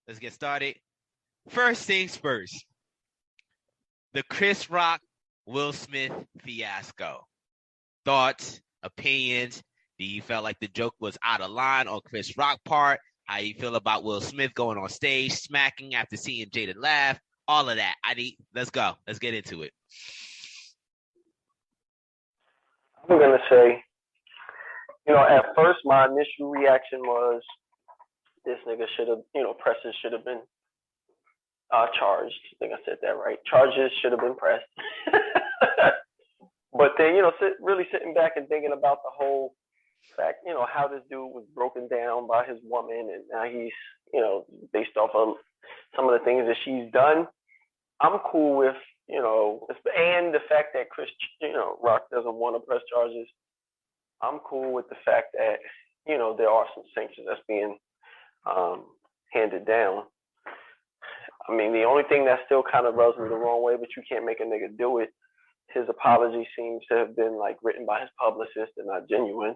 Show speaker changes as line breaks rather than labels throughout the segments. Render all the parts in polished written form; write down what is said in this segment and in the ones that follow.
Let's get started. First things first. The Chris Rock, Will Smith fiasco. Thoughts, opinions. Do you feel like the joke was out of line on Chris Rock part? How you feel about Will Smith going on stage, smacking after seeing Jada laugh? All of that. Let's go. Let's get into it.
I'm going to say, at first my initial reaction was this nigga should have, Preston should have been charged. I think I said that right. Charges should have been pressed. But then, really sitting back and thinking about the whole fact, how this dude was broken down by his woman, and now he's, based off of some of the things that she's done. I'm cool with, and the fact that Chris, Rock doesn't want to press charges. I'm cool with the fact that, there are some sanctions that's being handed down. I mean, the only thing that still kind of rubs me the wrong way, but you can't make a nigga do it. His apology seems to have been written by his publicist and not genuine.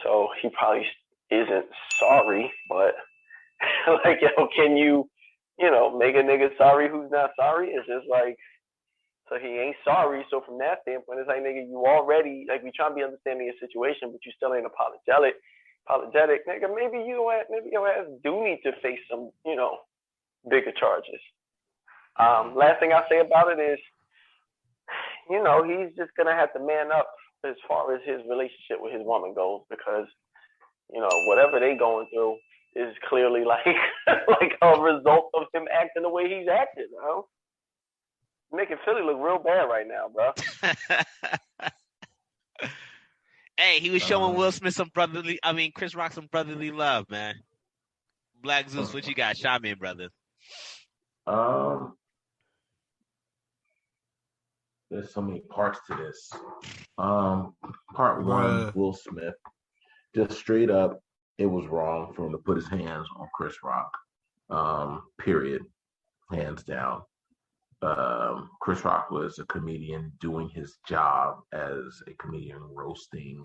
So he probably isn't sorry, but can you, make a nigga sorry who's not sorry? It's just so he ain't sorry. So from that standpoint, it's nigga, you already, we trying to be understanding your situation, but you still ain't apologetic. Nigga, maybe your ass do need to face some, bigger charges. Last thing I'll say about it is, he's just going to have to man up as far as his relationship with his woman goes, because, whatever they going through is clearly a result of him acting the way he's acting, Making Philly look real bad right now, bro.
Hey, he was showing Will Smith Chris Rock some brotherly love, man. Black Zeus, what you got? Chime in, brother.
There's so many parts to this. Part one, Will Smith, just straight up, it was wrong for him to put his hands on Chris Rock. Period. Hands down. Chris Rock was a comedian doing his job as a comedian, roasting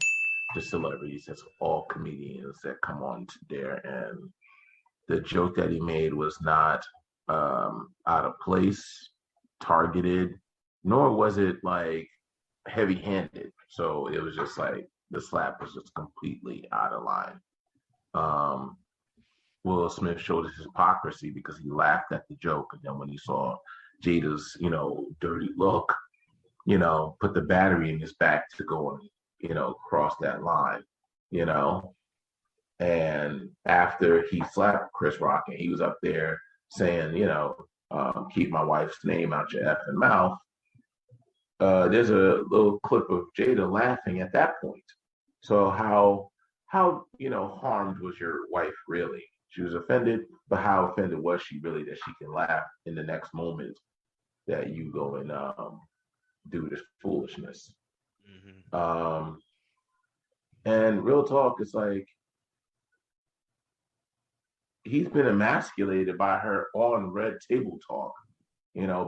the celebrities. That's all comedians that come on to there. And the joke that he made was not out of place, targeted, nor was it heavy-handed. So it was just the slap was just completely out of line. Will Smith showed his hypocrisy because he laughed at the joke, and then when he saw Jada's, dirty look, put the battery in his back to go and, cross that line, And after he slapped Chris Rock and he was up there saying, keep my wife's name out your effing mouth, there's a little clip of Jada laughing at that point. So how harmed was your wife really? She was offended, but how offended was she really that she can laugh in the next moment that you go and do this foolishness? Mm-hmm. And real talk, it's he's been emasculated by her on Red Table Talk,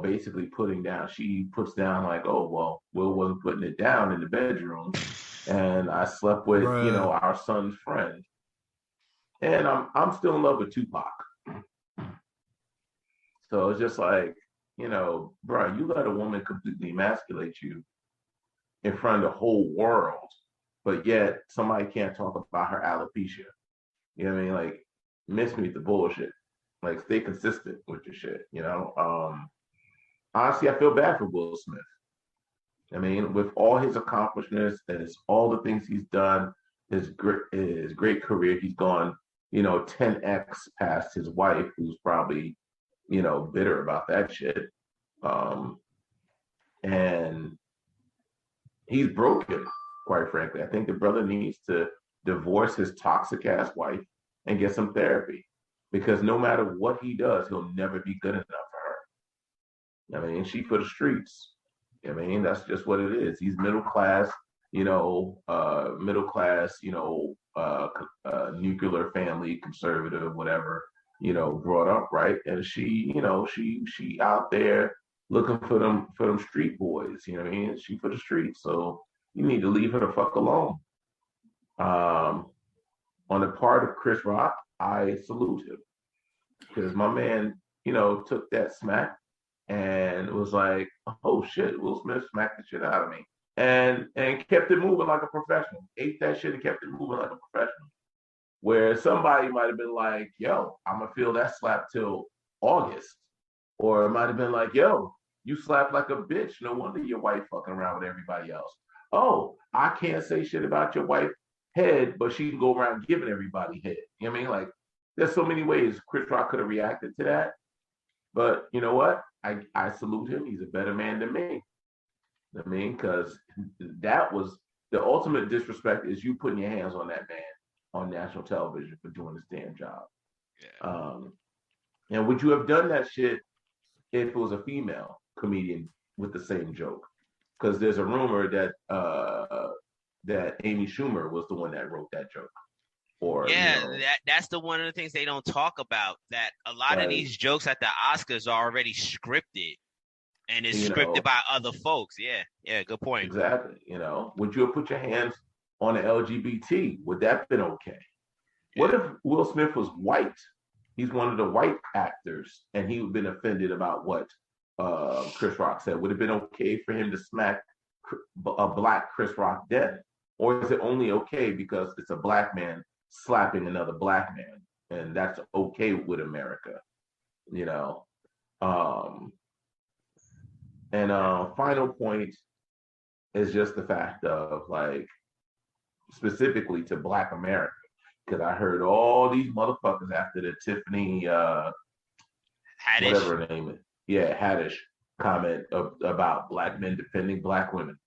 basically putting down, she puts down Will wasn't putting it down in the bedroom, and I slept with, our son's friend. And I'm still in love with Tupac. So it's just bro, you let a woman completely emasculate you in front of the whole world, but yet somebody can't talk about her alopecia. You know what I mean? Miss me with the bullshit. Stay consistent with your shit, Honestly, I feel bad for Will Smith. I mean, with all his accomplishments and all the things he's done, his great career, he's gone, 10x past his wife, who's probably, bitter about that shit. And he's broken, quite frankly. I think the brother needs to divorce his toxic ass wife and get some therapy, because no matter what he does, he'll never be good enough for her. I mean, she for the streets. I mean, that's just what it is. He's middle class, nuclear family, conservative, whatever, brought up, right? And she out there looking for them street boys, you know what I mean? She for the streets. So you need to leave her the fuck alone. On the part of Chris Rock, I salute him. because my man, took that smack and was like, "Oh shit, Will Smith smacked the shit out of me," and kept it moving like a professional. Ate that shit and kept it moving like a professional. Where somebody might have been like, "Yo, I'm gonna feel that slap till August," or it might have been like, "Yo, you slapped like a bitch. No wonder your wife fucking around with everybody else." Oh, I can't say shit about your wife head, but she can go around giving everybody head. You know what I mean? Like, there's so many ways Chris Rock could have reacted to that. But you know what? I salute him. He's a better man than me. You know what I mean? Because that was the ultimate disrespect is you putting your hands on that man on national television for doing his damn job. Yeah. And would you have done that shit if it was a female comedian with the same joke? Because there's a rumor that that Amy Schumer was the one that wrote that joke. Or
that's the one of the things they don't talk about. That a lot of these jokes at the Oscars are already scripted, and it's scripted by other folks. Yeah, good point.
Exactly. Would you have put your hands on the LGBT? Would that have been okay? Yeah. What if Will Smith was white? He's one of the white actors, and he would have been offended about what Chris Rock said. Would it have been okay for him to smack a black Chris Rock dead? Or is it only okay because it's a black man slapping another black man, and that's okay with America? Final point is just the fact of, like, specifically to Black America, because I heard all these motherfuckers after the Tiffany Haddish, whatever her name is, Haddish comment about black men defending black women.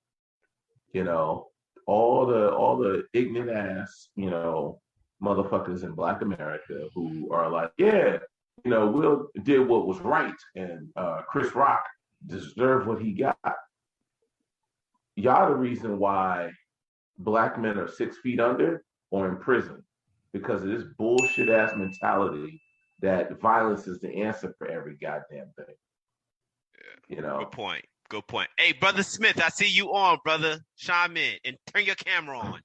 All the ignorant ass, motherfuckers in Black America who are like, Will did what was right, and Chris Rock deserved what he got. Y'all the reason why black men are 6 feet under or in prison, because of this bullshit ass mentality that violence is the answer for every goddamn thing.
Good point. Good point. Hey, Brother Smith, I see you on, brother. Chime in and turn your camera on.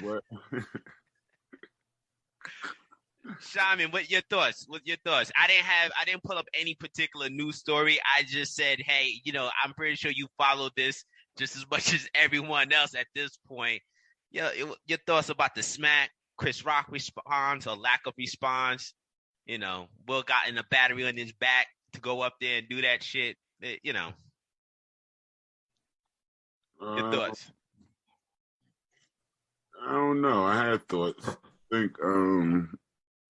What?
Shaman, what your thoughts? I didn't pull up any particular news story. I just said, hey, I'm pretty sure you followed this just as much as everyone else at this point. Your thoughts about the smack, Chris Rock response or lack of response. Will got in a battery on his back to go up there and do that shit. Your thoughts?
I don't know. I had thoughts. I think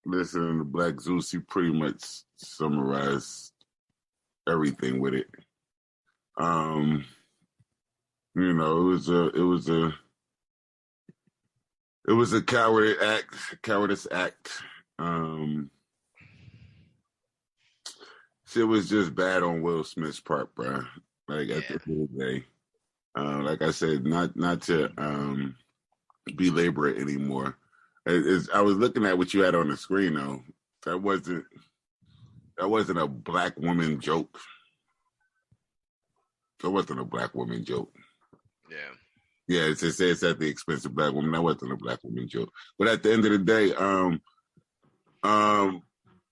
listening to Black Zeus, he pretty much summarized everything with it. It was a cowardice act. Shit was just bad on Will Smith's part, bro. Like, at the end of the day, like I said, not to belabor it anymore. I was looking at what you had on the screen, though. That wasn't a black woman joke. That wasn't a black woman joke.
Yeah.
Yeah, it's at the expense of black women. That wasn't a black woman joke. But at the end of the day,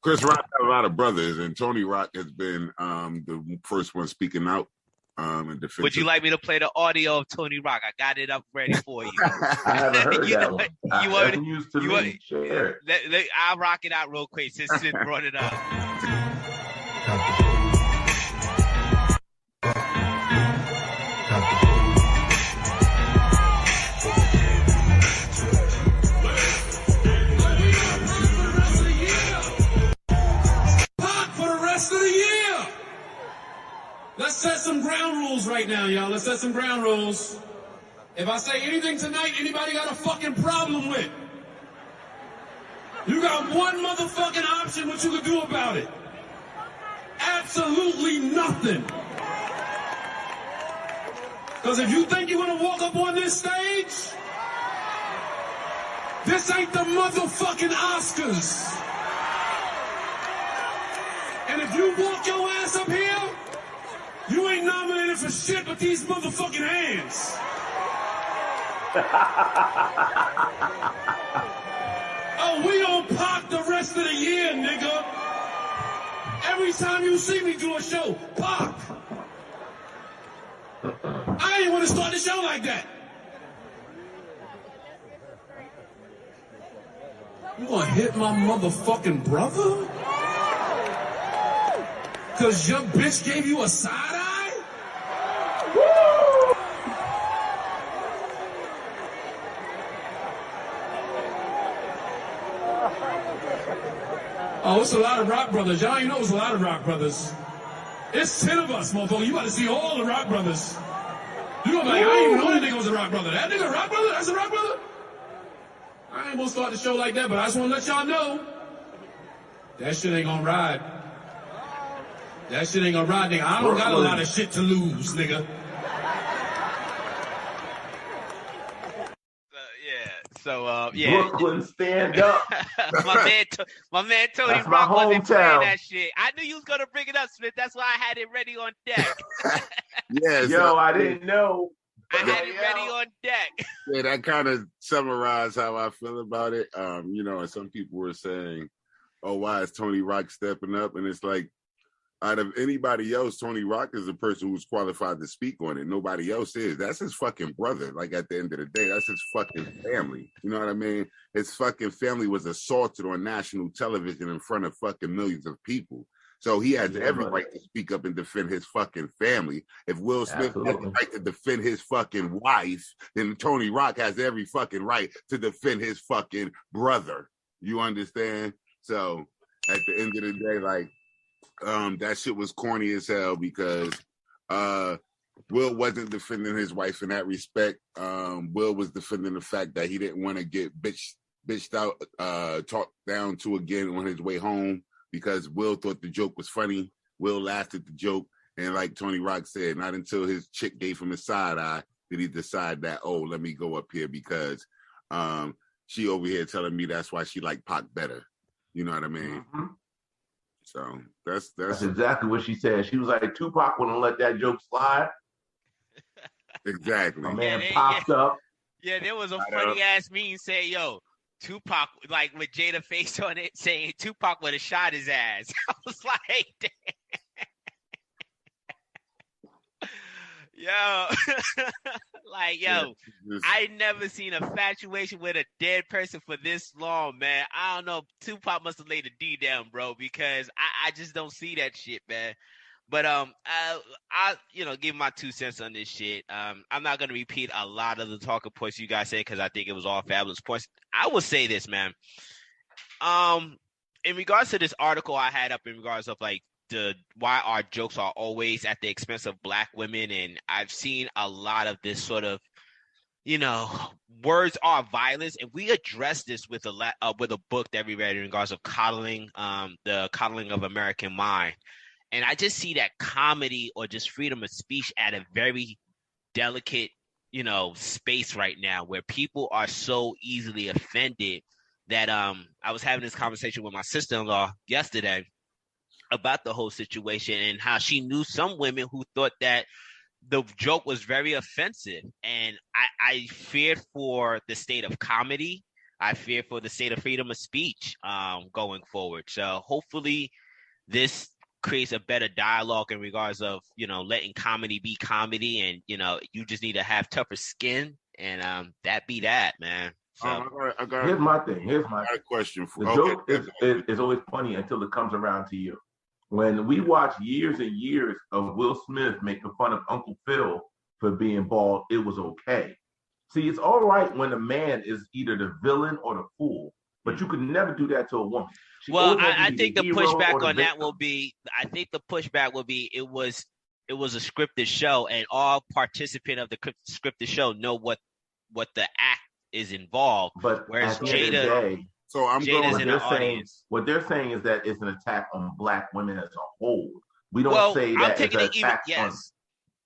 Chris Rock had a lot of brothers, and Tony Rock has been the first one speaking out. In defense.
Would you like me to play the audio of Tony Rock? I got it up ready for you.
I haven't heard that one.
I'll rock it out real quick since Sid brought it up.
Let's set some ground rules right now, y'all. Let's set some ground rules. If I say anything tonight, anybody got a fucking problem with? You got one motherfucking option what you can do about it. Absolutely nothing. Because if you think you're going to walk up on this stage, this ain't the motherfucking Oscars. And if you walk your ass up here, you ain't nominated for shit but these motherfucking hands. Oh, we on Pac the rest of the year, nigga. Every time you see me do a show, Pac. I ain't want to start the show like that. You gonna hit my motherfucking brother? Cause your bitch gave you a side eye? Oh, it's a lot of rock brothers. Y'all ain't know it's a lot of rock brothers. It's 10 of us, motherfucker. You about to see all the rock brothers. You gonna be like, I ain't even know that nigga was a rock brother. That nigga a rock brother? That's a rock brother? I ain't gonna start the show like that, but I just wanna let y'all know that shit ain't gonna ride. That shit ain't gonna ride, nigga. I don't got a lot of shit to lose, nigga.
Yeah.
Brooklyn, stand up.
my man Tony
That's my
Rock wasn't playing
hometown.
that shit. I knew you was gonna bring it up, Smith. That's why I had it ready on deck.
Yes.
Yo, I didn't know.
I had it ready on deck.
Yeah, that kind of summarized how I feel about it. You know, and some people were saying, "Oh, why is Tony Rock stepping up?" And it's like, out of anybody else, Tony Rock is the person who's qualified to speak on it. Nobody else is. That's his fucking brother. Like, at the end of the day, that's his fucking family. You know what I mean? His fucking family was assaulted on national television in front of fucking millions of people. So he has every right to speak up and defend his fucking family. If Will Smith has the right to defend his fucking wife, then Tony Rock has every fucking right to defend his fucking brother. You understand? So at the end of the day, like, that shit was corny as hell because Will wasn't defending his wife in that respect. Will was defending the fact that he didn't want to get bitched out, talked down to again on his way home because Will thought the joke was funny. Will laughed at the joke. And like Tony Rock said, not until his chick gave him a side eye did he decide that, oh, let me go up here because she over here telling me that's why she like Pac better. You know what I mean? Mm-hmm. So that's
exactly what she said. She was like, Tupac wouldn't let that joke slide.
Exactly.
My man popped up.
Yeah, there was a funny ass meme saying, yo, Tupac, like with Jada face on it, saying Tupac would have shot his ass. I was like, damn. Yo, like, yo, I never seen a infatuation with a dead person for this long, man. I don't know. Tupac must have laid a D down, bro, because I just don't see that shit, man. But I give my 2 cents on this shit. I'm not gonna repeat a lot of the talking points you guys said because I think it was all fabulous points. I will say this, man. In regards to this article I had up in regards of like why our jokes are always at the expense of Black women, and I've seen a lot of this sort of, words are violence, and we addressed this with a book that we read in regards of coddling, the coddling of American mind, and I just see that comedy or just freedom of speech at a very delicate, space right now where people are so easily offended that I was having this conversation with my sister-in-law yesterday about the whole situation and how she knew some women who thought that the joke was very offensive. And I feared for the state of comedy. I fear for the state of freedom of speech going forward. So hopefully this creates a better dialogue in regards of, letting comedy be comedy. And, you just need to have tougher skin. And that be that, man. So
here's my thing. Here's my
question.
The joke is always funny until it comes around to you. When we watch years and years of Will Smith making fun of Uncle Phil for being bald, it was okay. See, it's all right when a man is either the villain or the fool, but you could never do that to a woman.
I think the pushback on that will be, it was a scripted show, and all participants of the scripted show know what the act is involved.
But
whereas
at the end of the day,
so I'm
Jada's in the audience.
What they're saying is that it's an attack on Black women as a whole. We don't say that it's an attack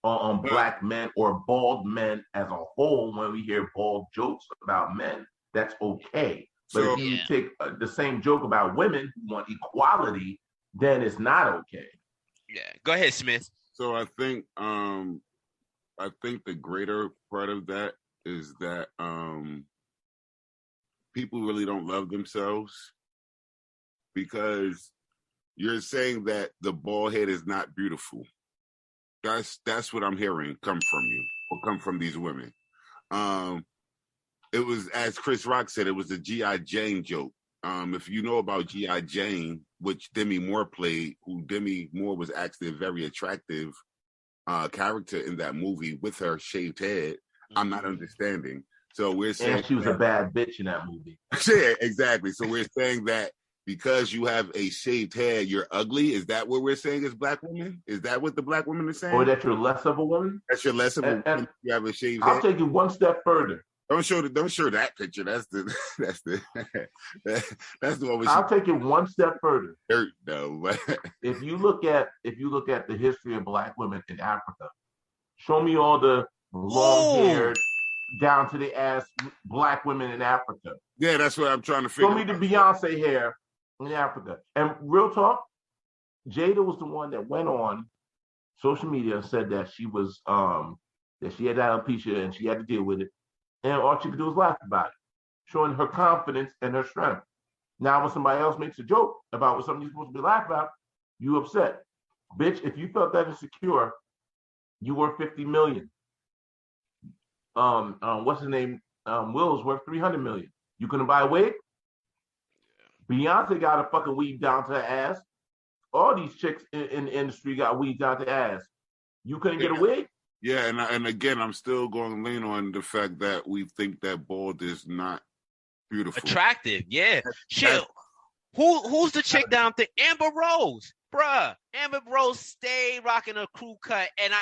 on Black men or bald men as a whole. When we hear bald jokes about men, that's okay. But if you take the same joke about women who want equality, then it's not okay.
Yeah, go ahead, Smith.
So I think the greater part of that is that people really don't love themselves, because you're saying that the bald head is not beautiful. That's what I'm hearing come from you, or come from these women. It was, as Chris Rock said, it was a G.I. Jane joke. If you know about G.I. Jane, which Demi Moore played, who Demi Moore was actually a very attractive character in that movie with her shaved head, I'm not understanding. So we're saying,
and she was a bad bitch in that movie.
Yeah, exactly. So we're saying that because you have a shaved head, you're ugly. Is that what we're saying as black women? Is that what the black women are saying?
Or that you're less of a woman?
That you're less of a woman. You have a shaved head.
I'll take it one step further.
Don't show that picture. That's the one.
I'll take it one step further.
No,
if you look at the history of black women in Africa, show me all the long-haired, down to the ass black women in Africa.
Yeah, that's what I'm trying to figure out.
Show me the Beyonce hair in Africa. And real talk, Jada was the one that went on social media and said that she was that she had alopecia and she had to deal with it. And all she could do was laugh about it, showing her confidence and her strength. Now, when somebody else makes a joke about what something you're supposed to be laughing about, you upset. Bitch, if you felt that insecure, you worth $50 million. What's his name? Will's worth $300 million. You couldn't buy a wig? Beyonce got a fucking weave down to her ass. All these chicks in the industry got weave down to their ass. You couldn't get a wig?
Yeah, and again, I'm still going to lean on the fact that we think that bald is not beautiful,
attractive. Yeah, shit. Who's the chick down there? Amber Rose, bruh. Amber Rose stayed rocking a crew cut, and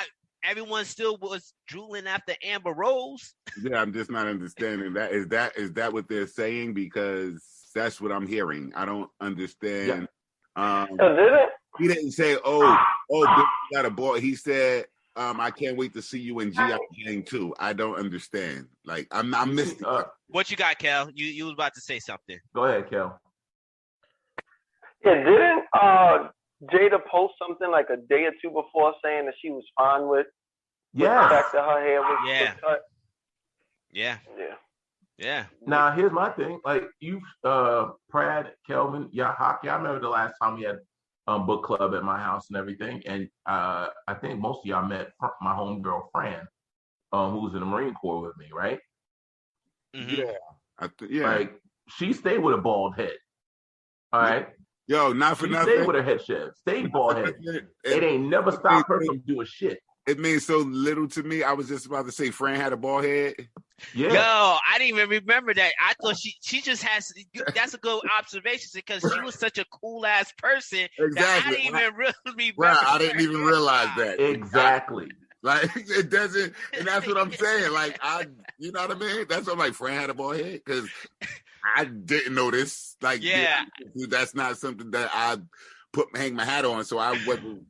everyone still was drooling after Amber Rose.
Yeah, I'm just not understanding that. Is that what they're saying? Because that's what I'm hearing. I don't understand.
Yeah.
He didn't say, "Oh, bitch, you got a bald." He said, I can't wait to see you in G.I. Jane too. I don't understand. Like, I'm missing.
What you got, Kel? You was about to say something.
Go ahead, Kel.
Yeah, didn't Jada post something like a day or two before saying that she was fine with the fact that her hair was cut?
Yeah.
Now, here's my thing. Like, you, Prad, Kelvin, Hawk, y'all remember the last time we had book club at my house and everything, and I think most of y'all met my homegirl Fran, who was in the Marine Corps with me, right?
Mm-hmm. Yeah.
Like, she stayed with a bald head. All right.
Yo, not for nothing.
Stayed with her head shaved. Stayed bald head. It ain't never stopped her from doing shit.
It means so little to me. I was just about to say Fran had a bald head.
Yeah. Yo, I didn't even remember that. I thought she just has. That's a good observation because she was such a cool ass person.
Exactly.
That I didn't even really remember.
Right, I didn't even realize that.
Exactly.
Like, it doesn't, and that's what I'm saying. Like, you know what I mean? That's what I'm like. Fran had a bald head because I didn't know this. Like,
yeah,
that's not something that I hang my hat on. So I wasn't.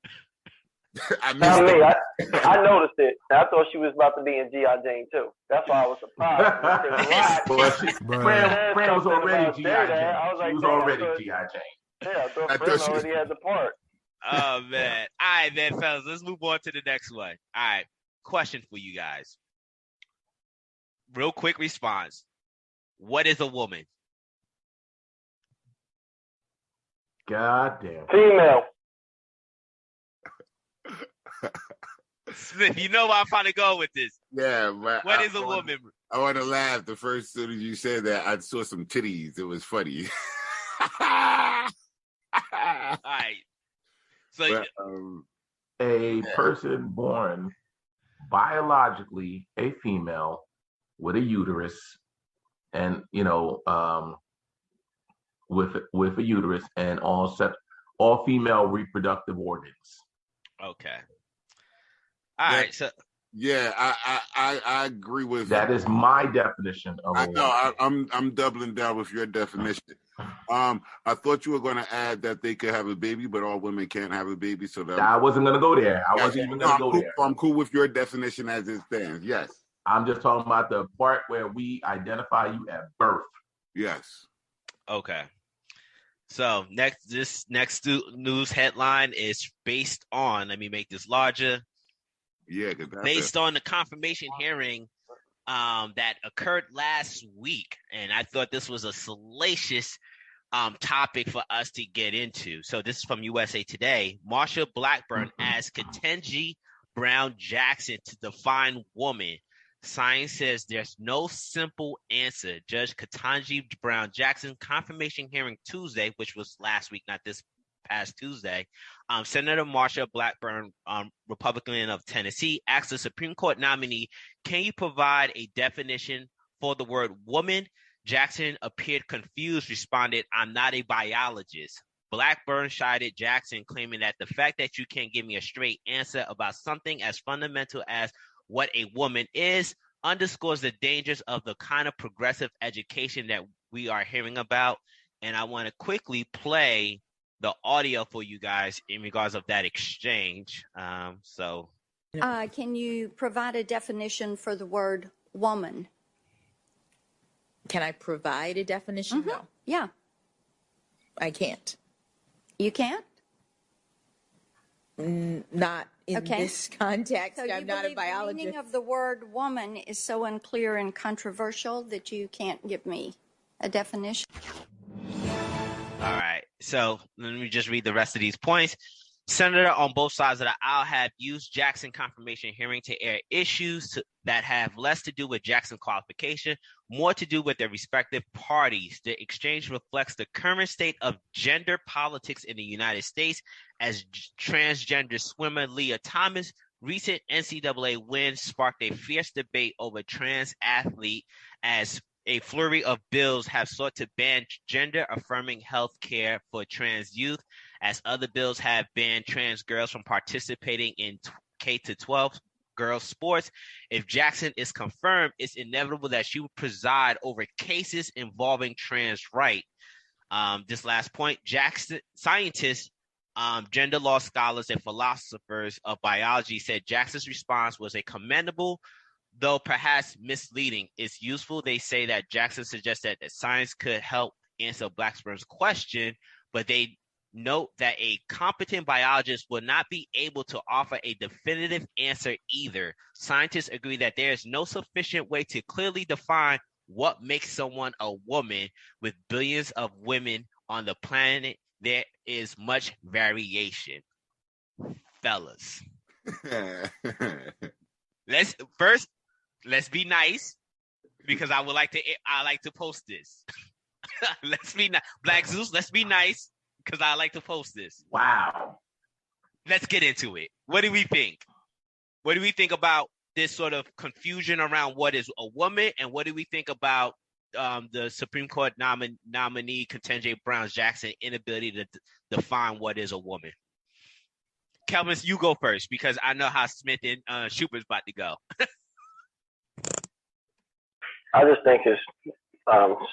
I noticed it. I thought she was about to be in G.I. Jane too. That's why I was surprised.
Fran was already G.I. Jane. She was already G.I. Jane.
Yeah, I thought Fran already had the part.
Oh man! All right, then, fellas. Let's move on to the next one. All right, question for you guys. Real quick response. What is a woman?
God damn.
Female.
Smith, you know where I'm trying to go with this.
Yeah, but
what is a woman?
I want to laugh. The first soon as you said that, I saw some titties. It was funny.
All right. So
a person born biologically a female with a uterus, and with a uterus and all female reproductive organs.
Okay. All right. So
yeah, I agree with
that. Is my definition of a woman.
I'm doubling down with your definition. I thought you were going to add that they could have a baby, but all women can't have a baby. So that
I wasn't going to go there. I wasn't even going to go there.
I'm cool with your definition as it stands. Yes.
I'm just talking about the part where we identify you at birth.
Yes.
Okay. So this next news headline is based on. Let me make this larger.
Yeah,
based on the confirmation hearing that occurred last week, and I thought this was a salacious topic for us to get into. So this is from USA Today. Marsha Blackburn asked Ketanji Brown Jackson to define woman. Science says there's no simple answer. Judge Ketanji Brown Jackson confirmation hearing Tuesday, which was last week, not this past Tuesday. Senator Marsha Blackburn, Republican of Tennessee, asked the Supreme Court nominee, can you provide a definition for the word woman? Jackson appeared confused, responded, I'm not a biologist. Blackburn chided Jackson, claiming that the fact that you can't give me a straight answer about something as fundamental as what a woman is underscores the dangers of the kind of progressive education that we are hearing about. And I want to quickly play the audio for you guys in regards of that exchange.
Can you provide a definition for the word woman?
Can I provide a definition? No.
Yeah.
I can't.
You can't?
Not in this context.
So
I'm not a biologist.
The meaning of the word woman is so unclear and controversial that you can't give me a definition.
All right. So let me just read the rest of these points. Senator on both sides of the aisle have used Jackson confirmation hearing to air issues that have less to do with Jackson qualification, more to do with their respective parties. The exchange reflects the current state of gender politics in the United States as transgender swimmer Leah Thomas' recent NCAA win sparked a fierce debate over trans athlete as a flurry of bills have sought to ban gender-affirming health care for trans youth, as other bills have banned trans girls from participating in K-12 girls sports. If Jackson is confirmed, it's inevitable that she will preside over cases involving trans rights. This last point, Jackson scientists, gender law scholars, and philosophers of biology said Jackson's response was a commendable, though perhaps misleading. It's useful. They say that Jackson suggested that science could help answer Blackburn's question, but they note that a competent biologist will not be able to offer a definitive answer either. Scientists agree that there is no sufficient way to clearly define what makes someone a woman. With billions of women on the planet, there is much variation. Fellas. Let's be nice, because I like to post this. Let's be nice. Black Zeus, let's be nice, because I like to post this.
Wow.
Let's get into it. What do we think? What do we think about this sort of confusion around what is a woman, and what do we think about the Supreme Court nominee Ketanji Brown Jackson inability to define what is a woman? Kelvin, you go first, because I know how Smith and Schubert's about to go.
I just think it's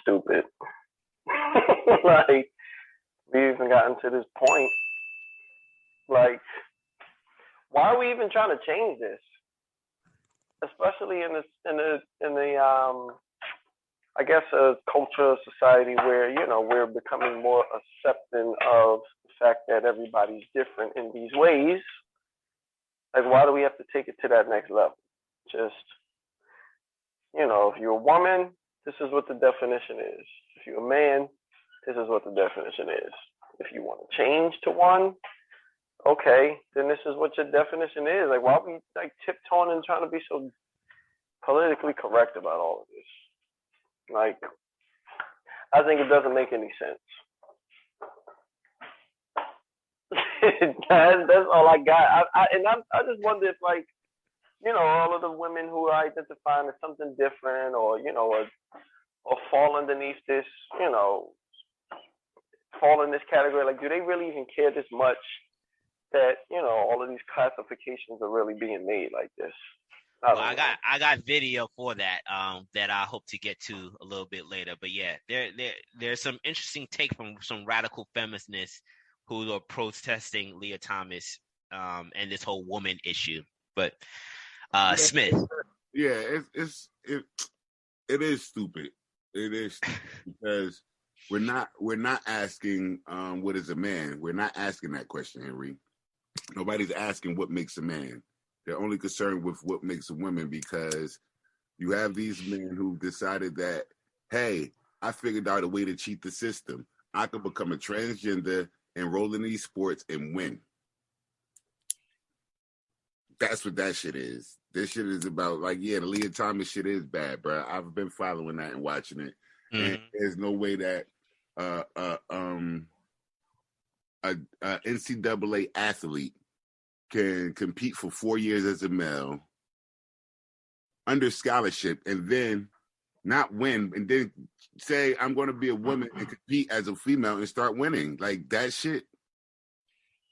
stupid. Like, we even gotten to this point. Like, why are we even trying to change this? Especially in the I guess a culture, society where, you know, we're becoming more accepting of the fact that everybody's different in these ways. Like, why do we have to take it to that next level? Just, you know, if you're a woman, this is what the definition is. If you're a man, this is what the definition is. If you want to change to one, okay, then this is what your definition is. Like, why are we like tiptoeing and trying to be so politically correct about all of this? Like, I think it doesn't make any sense. That's all I got. I just wonder if, like, you know, all of the women who are identifying as something different, or, you know, or fall underneath this, you know, fall in this category, like, do they really even care this much that, you know, all of these classifications are really being made like this?
I got video for that that I hope to get to a little bit later. But yeah, there's some interesting take from some radical feminists who are protesting Leah Thomas and this whole woman issue. But Smith.
Yeah, it is stupid. It is stupid because we're not asking what is a man. We're not asking that question, Henry. Nobody's asking what makes a man. They're only concerned with what makes a woman, because You have these men who decided that, hey, I figured out a way to cheat the system. I could become a transgender, enroll in these sports, and win. That's what that shit is. This shit is about, like, yeah, the Leah Thomas shit is bad, bro. I've been following that and watching it. And there's no way that a NCAA athlete can compete for 4 years as a male under scholarship and then not win and then say I'm going to be a woman and compete as a female and start winning. Like, that shit,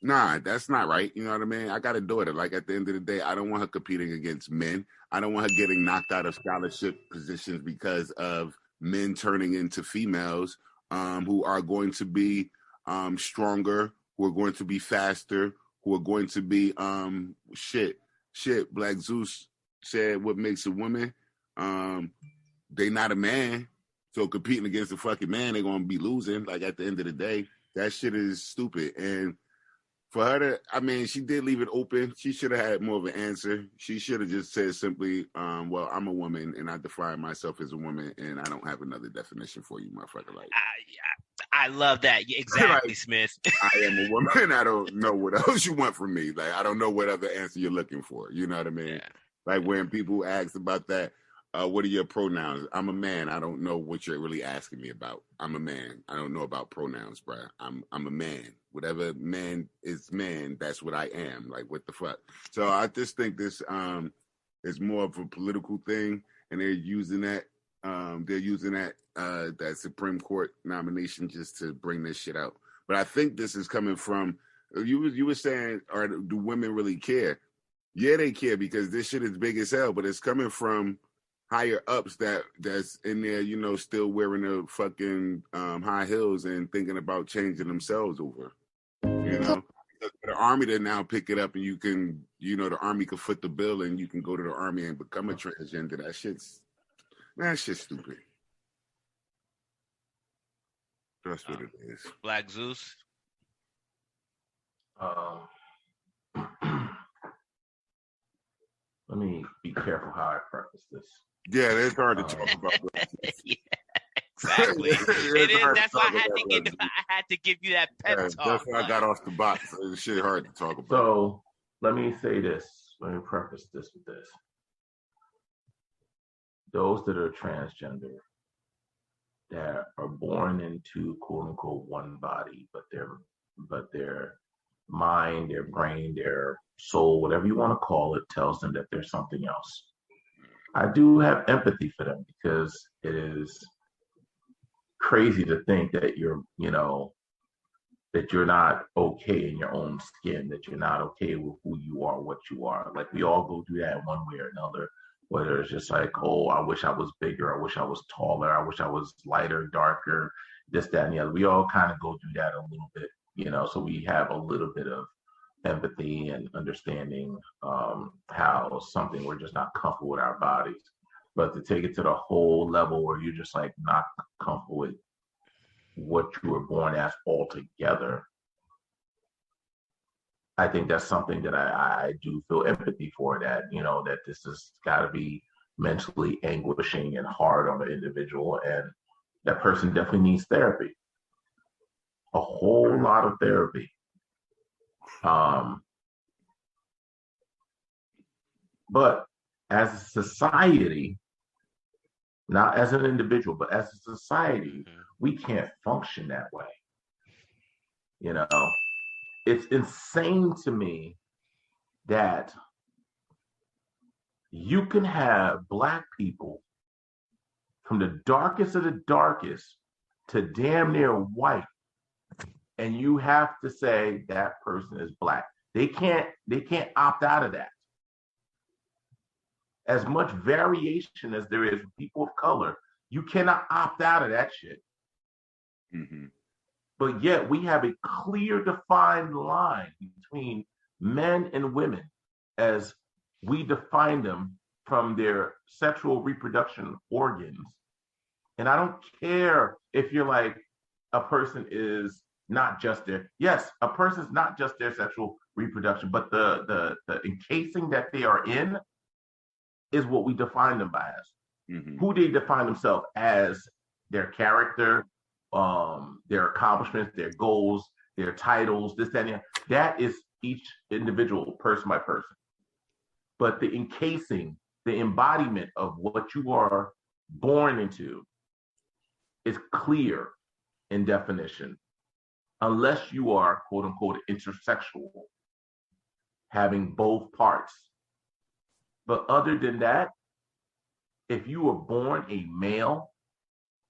nah, that's not right. You know what I mean? I got a daughter. Like, at the end of the day, I don't want her competing against men. I don't want her getting knocked out of scholarship positions because of men turning into females who are going to be stronger, who are going to be faster, who are going to be Black Zeus said what makes a woman, they not a man. So competing against a fucking man, they're gonna be losing. Like, at the end of the day, that shit is stupid. And for her to, I mean, she did leave it open. She should have had more of an answer. She should have just said simply, well, I'm a woman and I define myself as a woman and I don't have another definition for you, motherfucker. Like,
I love that. Exactly,
like,
Smith.
I am a woman. I don't know what else you want from me. Like, I don't know what other answer you're looking for. You know what I mean?
Yeah.
Like, when people ask about that, what are your pronouns? I'm a man. I don't know what you're really asking me about. I'm a man. I don't know about pronouns, bro. I'm a man. Whatever man is man, that's what I am. Like, what the fuck? So I just think this is more of a political thing, and they're using that. That Supreme Court nomination just to bring this shit out. But I think this is coming from you were saying, or do women really care? Yeah, they care because this shit is big as hell. But it's coming from higher ups that's in there, you know, still wearing the fucking high heels and thinking about changing themselves over. You know, the army to now pick it up and you can, you know, the army can foot the bill and you can go to the army and become a transgender. That shit's stupid. That's what it is.
Black Zeus.
Let me be careful how I preface this.
Yeah, it's hard to talk about.
Yeah, exactly. It is. That's why I had to give you that pep talk.
That's why I got off the box. It's shit hard to talk about.
So let me say this. Let me preface this with this. Those that are transgender, that are born into quote unquote one body, but their mind, their brain, their soul, whatever you want to call it, tells them that there's something else. I do have empathy for them because it is crazy to think that you're not okay in your own skin, that you're not okay with who you are, what you are. Like, we all go through that one way or another, whether it's just like, oh, I wish I was bigger, I wish I was taller, I wish I was lighter, darker, this, that, and the other. We all kind of go through that a little bit, you know, so we have a little bit of empathy and understanding how something we're just not comfortable with our bodies. But to take it to the whole level where you're just like not comfortable with what you were born as altogether, I think that's something that I do feel empathy for, that, you know, that this has got to be mentally anguishing and hard on the individual, and that person definitely needs therapy, a whole lot of therapy. But as a society, not as an individual, but as a society, we can't function that way. You know, it's insane to me that you can have Black people from the darkest of the darkest to damn near white, and you have to say that person is Black. They can't opt out of that. As much variation as there is with people of color, you cannot opt out of that shit.
Mm-hmm.
But yet we have a clear, defined line between men and women as we define them from their sexual reproduction organs. And I don't care if you're like, a person is not just their, yes, a person's not just their sexual reproduction, but the encasing that they are in is what we define them by as. Who they define themselves as, their character, their accomplishments, their goals, their titles, this, that, and that is each individual, person by person. But the encasing, the embodiment of what you are born into is clear in definition, unless you are, quote unquote, intersexual, having both parts. But other than that, if you were born a male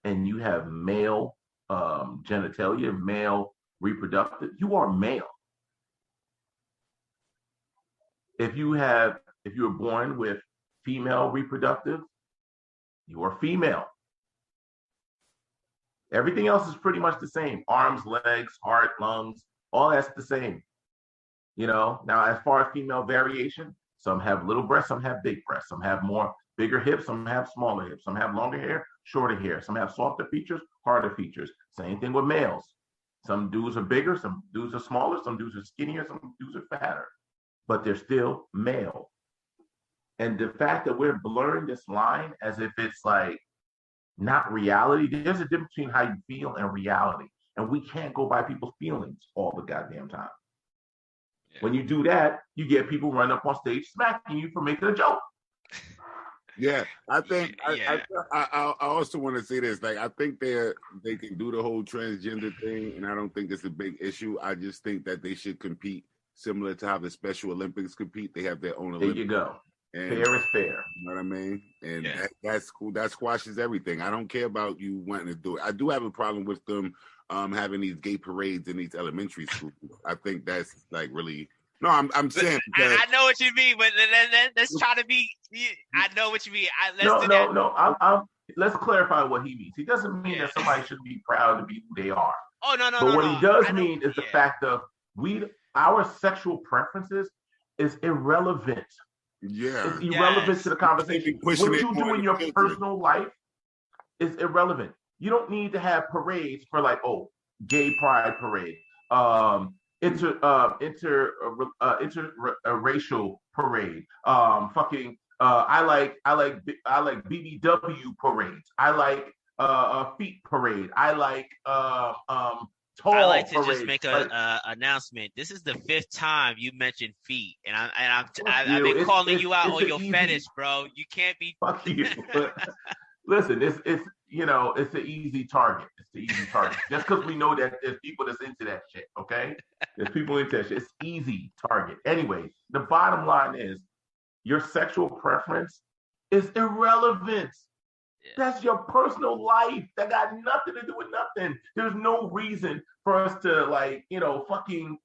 and you have male genitalia, male reproductive, you are male. If you were born with female reproductive, you are female. Everything else is pretty much the same. Arms, legs, heart, lungs, all that's the same. Now as far as female variation, some have little breasts, some have big breasts, some have bigger hips, some have smaller hips, some have longer hair, shorter hair, some have softer features, harder features. Same thing with males. Some dudes are bigger, some dudes are smaller, some dudes are skinnier, some dudes are fatter, but they're still male. And the fact that we're blurring this line as if it's like not reality, there's a difference between how you feel and reality. And we can't go by people's feelings all the goddamn time. Yeah. When you do that, you get people running up on stage smacking you for making a joke.
Yeah, I think I also want to say this. Like, I think they can do the whole transgender thing, and I don't think it's a big issue. I just think that they should compete similar to how the Special Olympics compete. They have their own Olympics.
There you go.
And,
fair is fair.
You know what I mean? And that's cool. That squashes everything. I don't care about you wanting to do it. I do have a problem with them having these gay parades in these elementary schools. I think that's like really. No, I'm saying.
I know what you mean, but let's try to be. I know what you mean.
Let's clarify what he means. He doesn't mean that somebody should be proud to be who they are.
Oh no.
But what he does mean is the fact of our sexual preferences is irrelevant.
Yeah,
it's irrelevant to the conversation. What you do in your personal life is irrelevant. You don't need to have parades for gay pride parade, interracial parade, I like BBW parades. I like feet parade. I like tall
I like to
parade.
just make an announcement. This is the 5th time you mentioned feet, and I've been calling you out on your fetish, bro. You can't be.
Fuck you. Listen, it's an easy target. It's the easy target. Just because we know that there's people that's into that shit, okay? There's people into that shit. It's easy target. Anyway, the bottom line is your sexual preference is irrelevant. Yeah. That's your personal life. That got nothing to do with nothing. There's no reason for us to fucking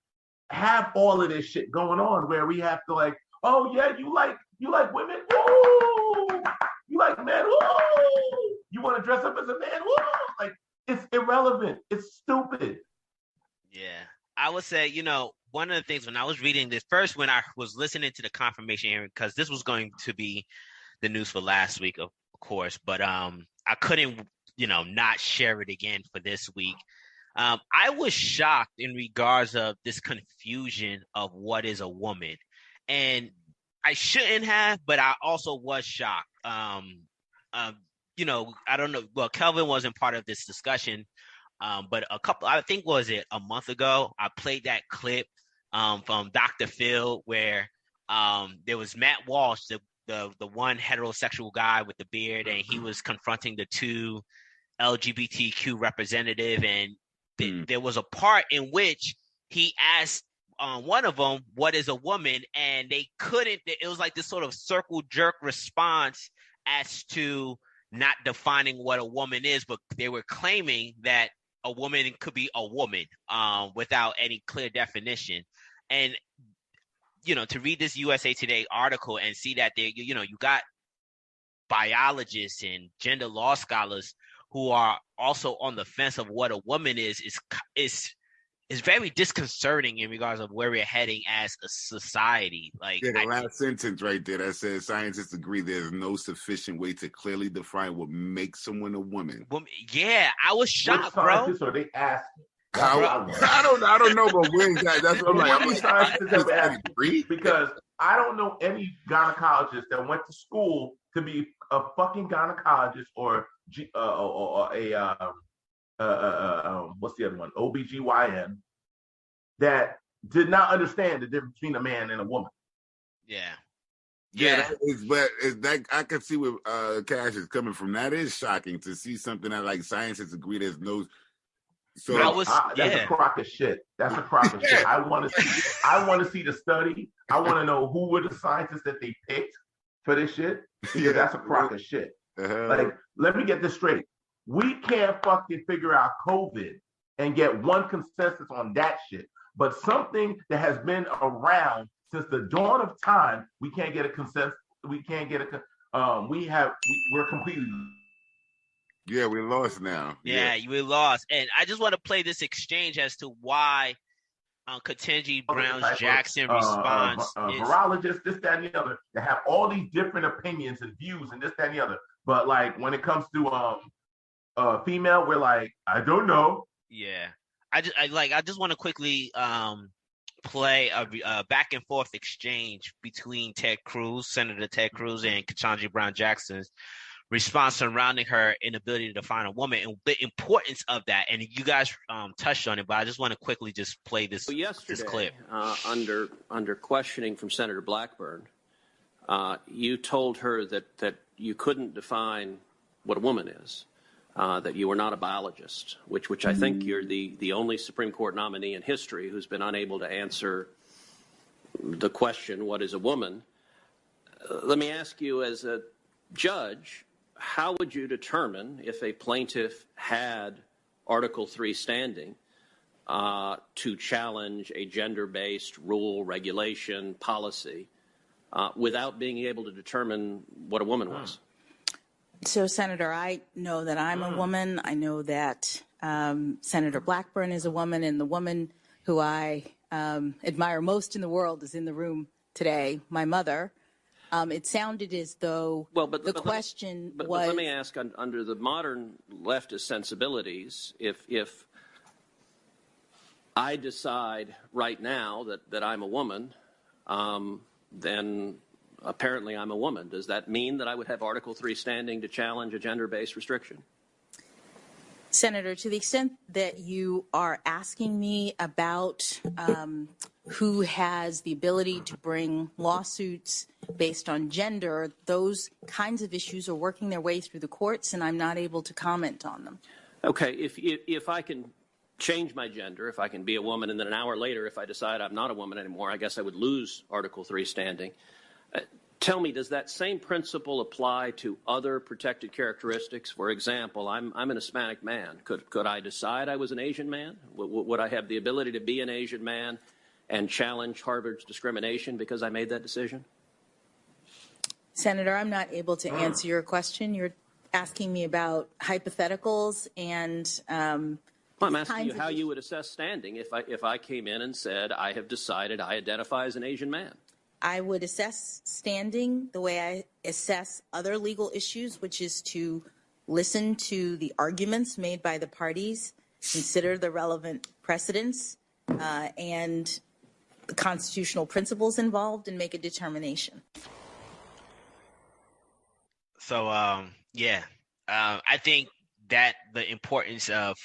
have all of this shit going on where we have to oh yeah, you like women? Woo! You like men? Woo! You want to dress up as a man? Woo! It's irrelevant. It's stupid.
Yeah. I would say, one of the things when I was reading this first, when I was listening to the confirmation hearing, because this was going to be the news for last week, of course, but I couldn't, not share it again for this week. I was shocked in regards of this confusion of what is a woman. And I shouldn't have, but I also was shocked. I don't know. Well, Kelvin wasn't part of this discussion, but I think a month ago, I played that clip from Dr. Phil where there was Matt Walsh, the one heterosexual guy with the beard, and he was confronting the two LGBTQ representative, and there was a part in which he asked one of them, what is a woman? And they couldn't, it was like this sort of circle jerk response as to not defining what a woman is, but they were claiming that a woman could be a woman without any clear definition. And, to read this USA Today article and see that there, you got biologists and gender law scholars who are also on the fence of what a woman is very disconcerting in regards of where we're heading as a society.
The last sentence right there that says scientists agree there's no sufficient way to clearly define what makes someone a woman.
Yeah, I was shocked, bro.
Scientists are they asking?
I don't know, but where's that? That's what I'm like.
Scientists have asked? Because I don't know any gynecologist that went to school to be a fucking gynecologist or what's the other one? OBGYN that did not understand the difference between a man and a woman.
Yeah.
That I can see where Cash is coming from. That is shocking to see something that like scientists agree there's no. So
that's a crock of shit. That's a crock of shit. I want to see the study. I want to know who were the scientists that they picked for this shit, because that's a crock of shit. Like, let me get this straight. We can't fucking figure out COVID and get one consensus on that shit. But something that has been around since the dawn of time, we can't get a consensus. We can't get we're completely.
Yeah, we're lost now.
Yeah, we're lost. And I just want to play this exchange as to why Ketanji Brown Jackson responds.
Virologists, this, that, and the other, that have all these different opinions and views and this, that, and the other. But like when it comes to female, we're like, I don't know.
Yeah. I just want to quickly play a back and forth exchange between Senator Ted Cruz and Ketanji Brown Jackson's response surrounding her inability to find a woman and the importance of that. And you guys touched on it, but I just want to quickly just play this clip.
Under questioning from Senator Blackburn, you told her that you couldn't define what a woman is, that you were not a biologist, which I think you're the only Supreme Court nominee in history who's been unable to answer the question, what is a woman? Let me ask you, as a judge, how would you determine if a plaintiff had Article III standing to challenge a gender-based rule, regulation, policy without being able to determine what a woman was?
So, Senator, I know that I'm a woman. I know that Senator Blackburn is a woman, and the woman who I admire most in the world is in the room today, my mother. It sounded as though the question was... But let me ask, under the modern leftist sensibilities, if I decide right now that I'm a woman, then apparently I'm a woman. Does that mean that I would have Article III standing to challenge a gender-based restriction? Senator, to the extent that you are asking me about who has the ability to bring lawsuits based on gender, those kinds of issues are working their way through the courts, and I'm not able to comment on them. Okay, if I can change my gender, if I can be a woman, and then an hour later, if I decide I'm not a woman anymore, I guess I would lose Article III standing. Tell me, does that same principle apply to other protected characteristics? For example, I'm an Hispanic man. Could I decide I was an Asian man? Would I have the ability to be an Asian man and challenge Harvard's discrimination because I made that decision? Senator, I'm not able to answer your question. You're asking me about hypotheticals and well, I'm asking you how you would assess standing if I came in and said I have decided I identify as an Asian man. I would assess standing the way I assess other legal issues, which is to listen to the arguments made by the parties, consider the relevant precedents, and the constitutional principles involved, and make a determination.
So, I think that the importance of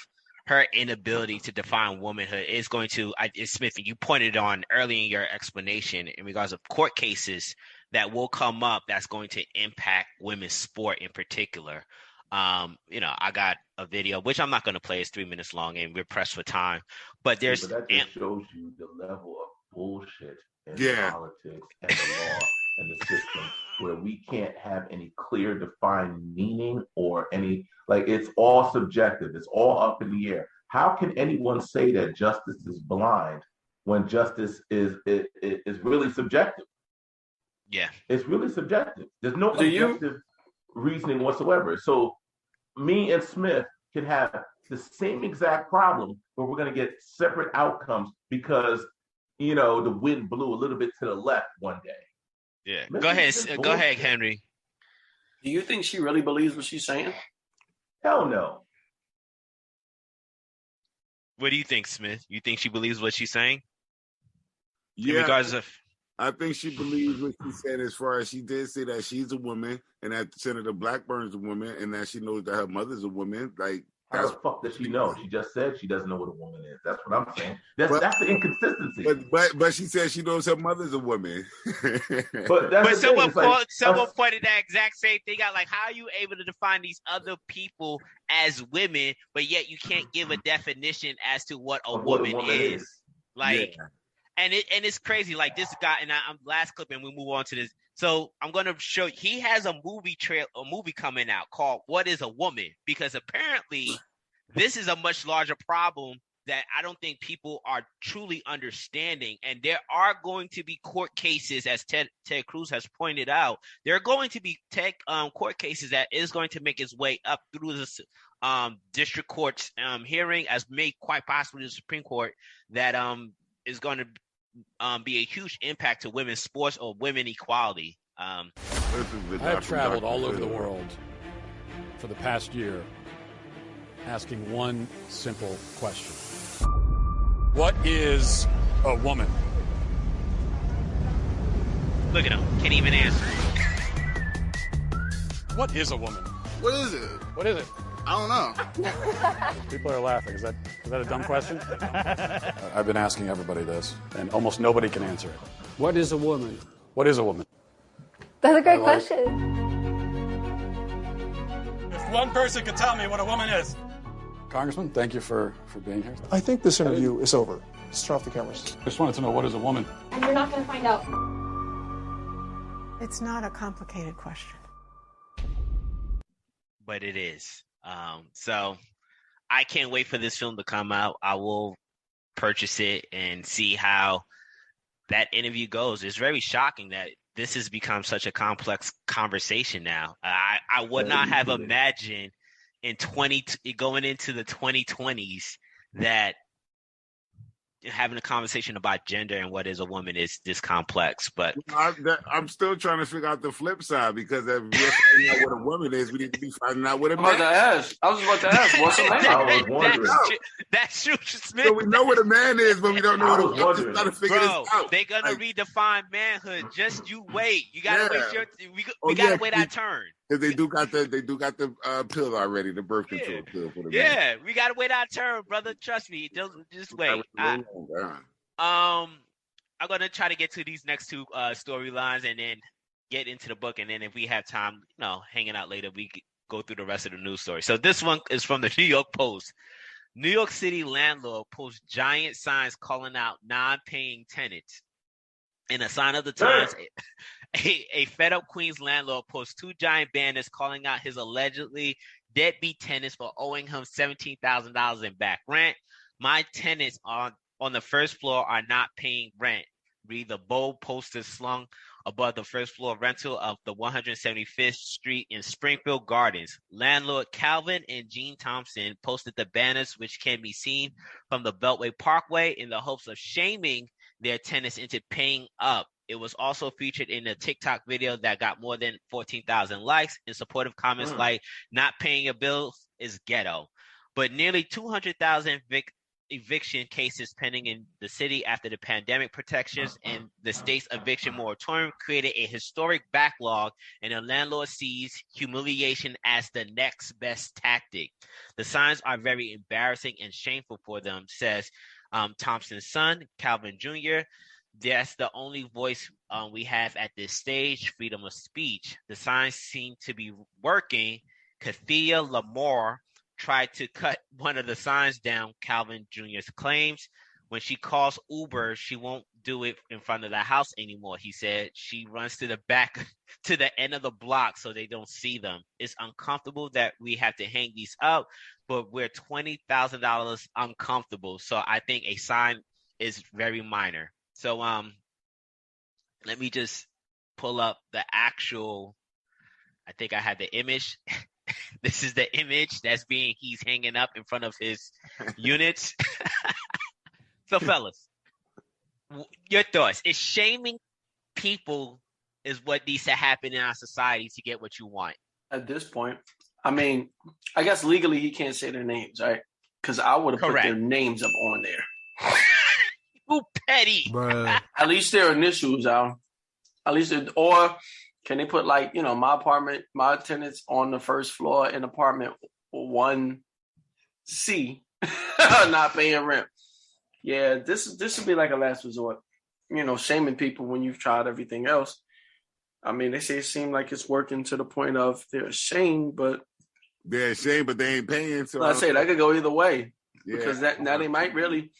her inability to define womanhood is going to, Smith, you pointed on early in your explanation in regards of court cases that will come up that's going to impact women's sport in particular. I got a video, which I'm not going to play. It's 3 minutes long and we're pressed for time. But there's...
But that just shows you the level of bullshit in politics and the law and the system, where we can't have any clear defined meaning or any... Like, it's all subjective. It's all up in the air. How can anyone say that justice is blind when justice is really subjective?
Yeah.
It's really subjective. There's no objective reasoning whatsoever. So me and Smith can have the same exact problem, but we're going to get separate outcomes because, the wind blew a little bit to the left one day.
Yeah. Go ahead, Henry.
Do you think she really believes what she's saying?
Hell no.
What do you think, Smith? You think she believes what she's saying?
Yeah.
In regards of...
I think she believes what she said as far as she did say that she's a woman and that Senator Blackburn's a woman and that she knows that her mother's a woman. Like,
how the fuck does she know? She just said she doesn't know what a woman is. That's what I'm saying. That's the inconsistency.
But she said she knows her mother's a woman.
but
someone pointed that exact same thing out. Like, how are you able to define these other people as women, but yet you can't give a definition as to what a woman is? Like, yeah. And it's crazy. Like this guy, and I'm last clip, and we move on to this. So I'm gonna show. He has a movie coming out called "What Is a Woman?" Because apparently, this is a much larger problem that I don't think people are truly understanding. And there are going to be court cases, as Ted Cruz has pointed out. There are going to be court cases that is going to make its way up through this district court's hearing, as may quite possibly the Supreme Court, that is going to be a huge impact to women's sports or women equality. I
have traveled all over the world for the past year asking one simple question. What is a woman?
Look at him. Can't even answer.
What is a woman?
What is it?
What is it?
I don't know.
People are laughing. Is that a dumb question? I've been asking everybody this, and almost nobody can answer it.
What is a woman?
What is a woman?
That's a great question.
If one person could tell me what a woman is. Congressman, thank you for being here.
I think this interview is over. Let's turn off the cameras.
I just wanted to know, what is a woman?
And you're not going to find out.
It's not a complicated question.
But it is. So I can't wait for this film to come out. I will purchase it and see how that interview goes. It's very shocking that this has become such a complex conversation now. I would not have imagined going into the 2020s that having a conversation about gender and what is a woman is this complex. But
I'm still trying to figure out the flip side, because if we're finding out what a woman is, we need to be finding out what a man is.
I was about to ask, what's a man?
I was wondering.
That's true, Smith.
So we know what a man is, but we don't know what a woman is. Trying to figure this out.
They're going to redefine manhood. Just you wait. You got to wait we got to wait our turn.
Because they do got the pill already, the birth control pill for the man.
Yeah, we got to wait our turn, brother. Trust me. Just wait. I'm gonna try to get to these next two storylines and then get into the book, and then if we have time, hanging out later, we could go through the rest of the news story. So this one is from the New York Post. New York City landlord posts giant signs calling out non-paying tenants. In a sign of the times, a fed-up Queens landlord posts two giant banners calling out his allegedly deadbeat tenants for owing him $17,000 in back rent. My tenants on the first floor are not paying rent. Read the bold posters slung above the first floor rental of the 175th Street in Springfield Gardens. Landlord Calvin and Jean Thompson posted the banners, which can be seen from the Beltway Parkway, in the hopes of shaming their tenants into paying up. It was also featured in a TikTok video that got more than 14,000 likes in support of comments like, not paying your bills is ghetto. But nearly 200,000 eviction cases pending in the city after the pandemic protections and the state's eviction moratorium created a historic backlog, and the landlord sees humiliation as the next best tactic. The signs are very embarrassing and shameful for them, says Thompson's son, Calvin Jr. That's the only voice we have at this stage, freedom of speech. The signs seem to be working. Kathia Lamore tried to cut one of the signs down, Calvin Jr. claims. When she calls Uber, she won't do it in front of the house anymore, he said. She runs to the back, to the end of the block so they don't see them. It's uncomfortable that we have to hang these up, but we're $20,000 uncomfortable. So I think a sign is very minor. So let me just pull up the actual, I think I had the image. This is the image he's hanging up in front of his units. So fellas, your thoughts. Is shaming people is what needs to happen in our society to get what you want?
At this point, I mean, I guess legally he can't say their names, right? Because I would have put their names up on there.
too petty.
At least their initials, Al. At least, or can they put like, you know, my tenants on the first floor in apartment 1C, not paying rent. Yeah, this would be like a last resort. You know, shaming people when you've tried everything else. I mean, they say it seemed like it's working to the point of they're ashamed, but
they ain't paying. So
I say that could go either way.
Yeah.
Because now they might really.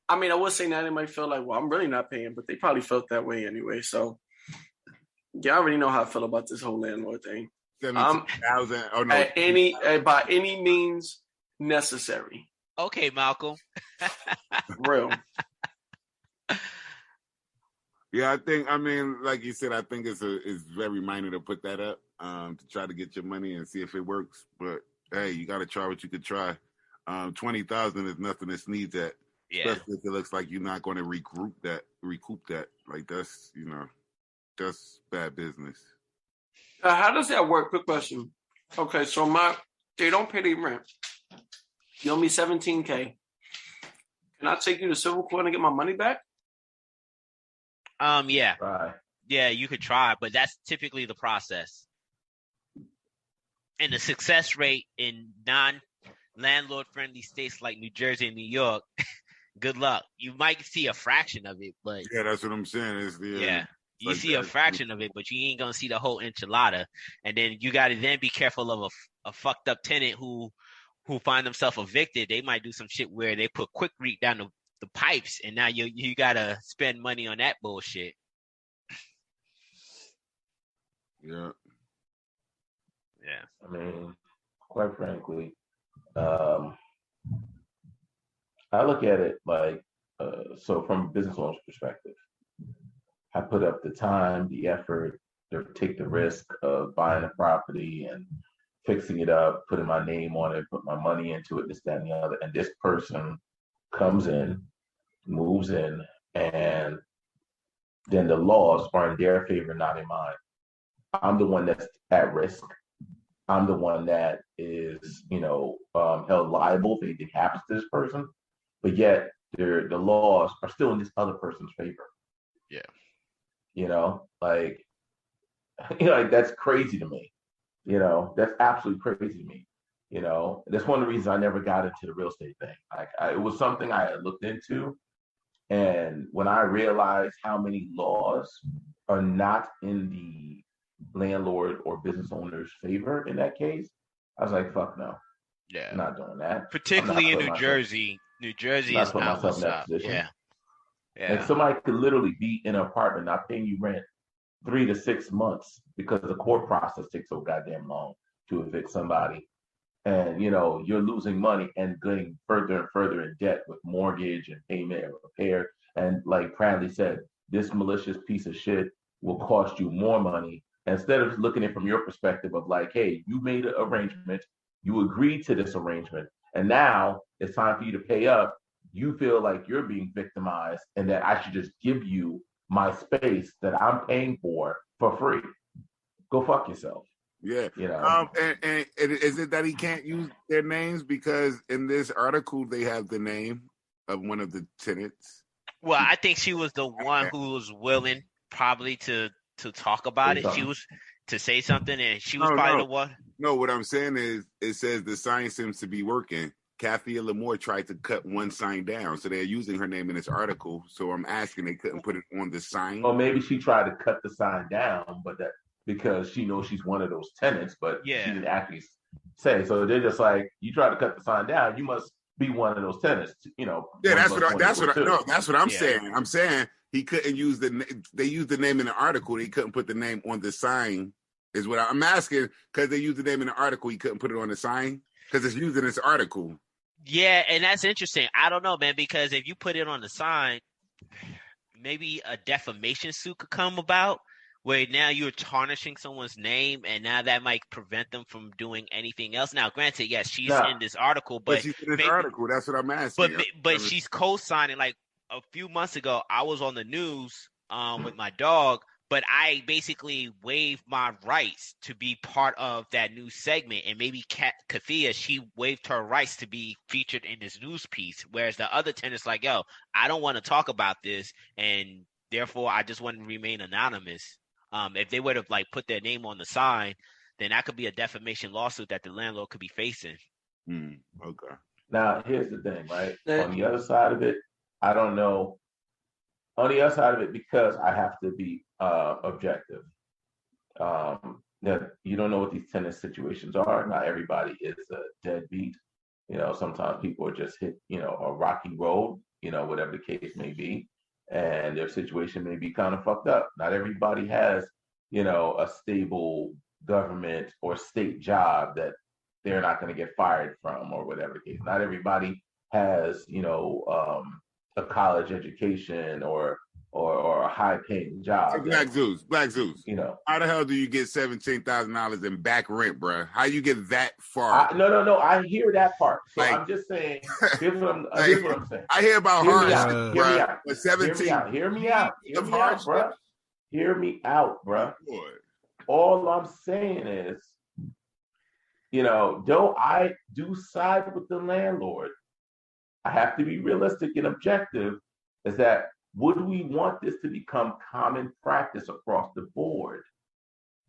I mean, I would say now they might feel like, well, I'm really not paying, but they probably felt that way anyway. So, yeah, I already know how I feel about this whole landlord thing.
17,000. Oh no!
By any means necessary.
Okay, Malcolm.
Real.
Yeah, I mean, like you said, I think it's very minor to put that up to try to get your money and see if it works. But hey, you got to try what you could try. 20,000 is nothing to sneeze at.
Yeah.
Especially if it looks like you're not going to recoup that. Like that's bad business.
How does that work? Quick question. Okay, so they don't pay their rent. You owe me $17,000. Can I take you to civil court and get my money back?
Yeah.
Right.
Yeah, you could try, but that's typically the process. And the success rate in non-landlord friendly states like New Jersey and New York, good luck. You might see a fraction of it, but
yeah, that's what I'm saying.
You
like
see a fraction of it, but you ain't gonna see the whole enchilada. And then you got to then be careful of a fucked up tenant who find themselves evicted. They might do some shit where they put Quikrete down the pipes, and now you gotta spend money on that bullshit.
Yeah.
I mean, quite frankly, I look at it like so from a business owner's perspective. I put up the time, the effort, to take the risk of buying a property and fixing it up, putting my name on it, put my money into it, this, that, and the other. And this person comes in, moves in, and then the laws are in their favor, not in mine. I'm the one that's at risk. I'm the one that is, held liable if anything happens to this person. But yet, the laws are still in this other person's favor.
Yeah.
That's crazy to me. That's absolutely crazy to me. That's one of the reasons I never got into the real estate thing. It was something I had looked into. And when I realized how many laws are not in the landlord or business owner's favor in that case, I was like, fuck no.
Yeah.
I'm not doing that.
Particularly in New Jersey. New Jersey is not what's up. Yeah.
And somebody could literally be in an apartment not paying you rent 3 to 6 months because the court process takes so goddamn long to evict somebody. And, you're losing money and going further and further in debt with mortgage and payment and repair. And like Bradley said, this malicious piece of shit will cost you more money. Instead of looking at it from your perspective of like, hey, you made an arrangement, you agreed to this arrangement, and now it's time for you to pay up. You feel like you're being victimized and that I should just give you my space that I'm paying for free. Go fuck yourself.
Yeah. And is it that he can't use their names because in this article they have the name of one of the tenants?
Well, I think she was the one who was willing probably to talk about it. She was to say something, and she was probably the one.
No, what I'm saying is it says the sign seems to be working. Kathy and Lamore tried to cut one sign down, so they're using her name in this article. So I'm asking, they couldn't put it on the sign.
Or maybe she tried to cut the sign down, but that because she knows she's one of those tenants, but she didn't actually say. So they're just like, you try to cut the sign down, you must be one of those tenants.
Yeah, that's what I'm saying. I'm saying he couldn't use they used the name in the article. He couldn't put the name on the sign. Is what I'm asking, because they used the name in the article. He couldn't put it on the sign because it's used in this article.
Yeah, and that's interesting. I don't know, man, because if you put it on the sign, maybe a defamation suit could come about where now you're tarnishing someone's name, and now that might prevent them from doing anything else. Now, granted, yes, she's in this article, but
she's in this article. That's what I'm asking.
But she's co-signing. Like a few months ago, I was on the news with my dog but I basically waived my rights to be part of that news segment. And maybe Kathia, she waived her rights to be featured in this news piece. Whereas the other tenants like, yo, I don't want to talk about this. And therefore, I just want to remain anonymous. If they would have like put their name on the sign, then that could be a defamation lawsuit that the landlord could be facing.
Okay.
Now, here's the thing, right? On the other side of it, I don't know. On the other side of it, because I have to be objective, that you don't know what these tenant situations are. Not everybody is a deadbeat. Sometimes people are just hit, a rocky road, whatever the case may be. And their situation may be kind of fucked up. Not everybody has, a stable government or state job that they're not going to get fired from or whatever the case. Not everybody has, a college education or a high-paying job.
Hey, Black Zeus. How the hell do you get $17,000 in back rent, bro? How you get that far?
No. I hear that part. So I'm just saying. Here's what I'm saying.
I hear about hardship, bro.
Hear me out. Hear me out, bro. All I'm saying is, though I do side with the landlord, I have to be realistic and objective. Is that would we want this to become common practice across the board?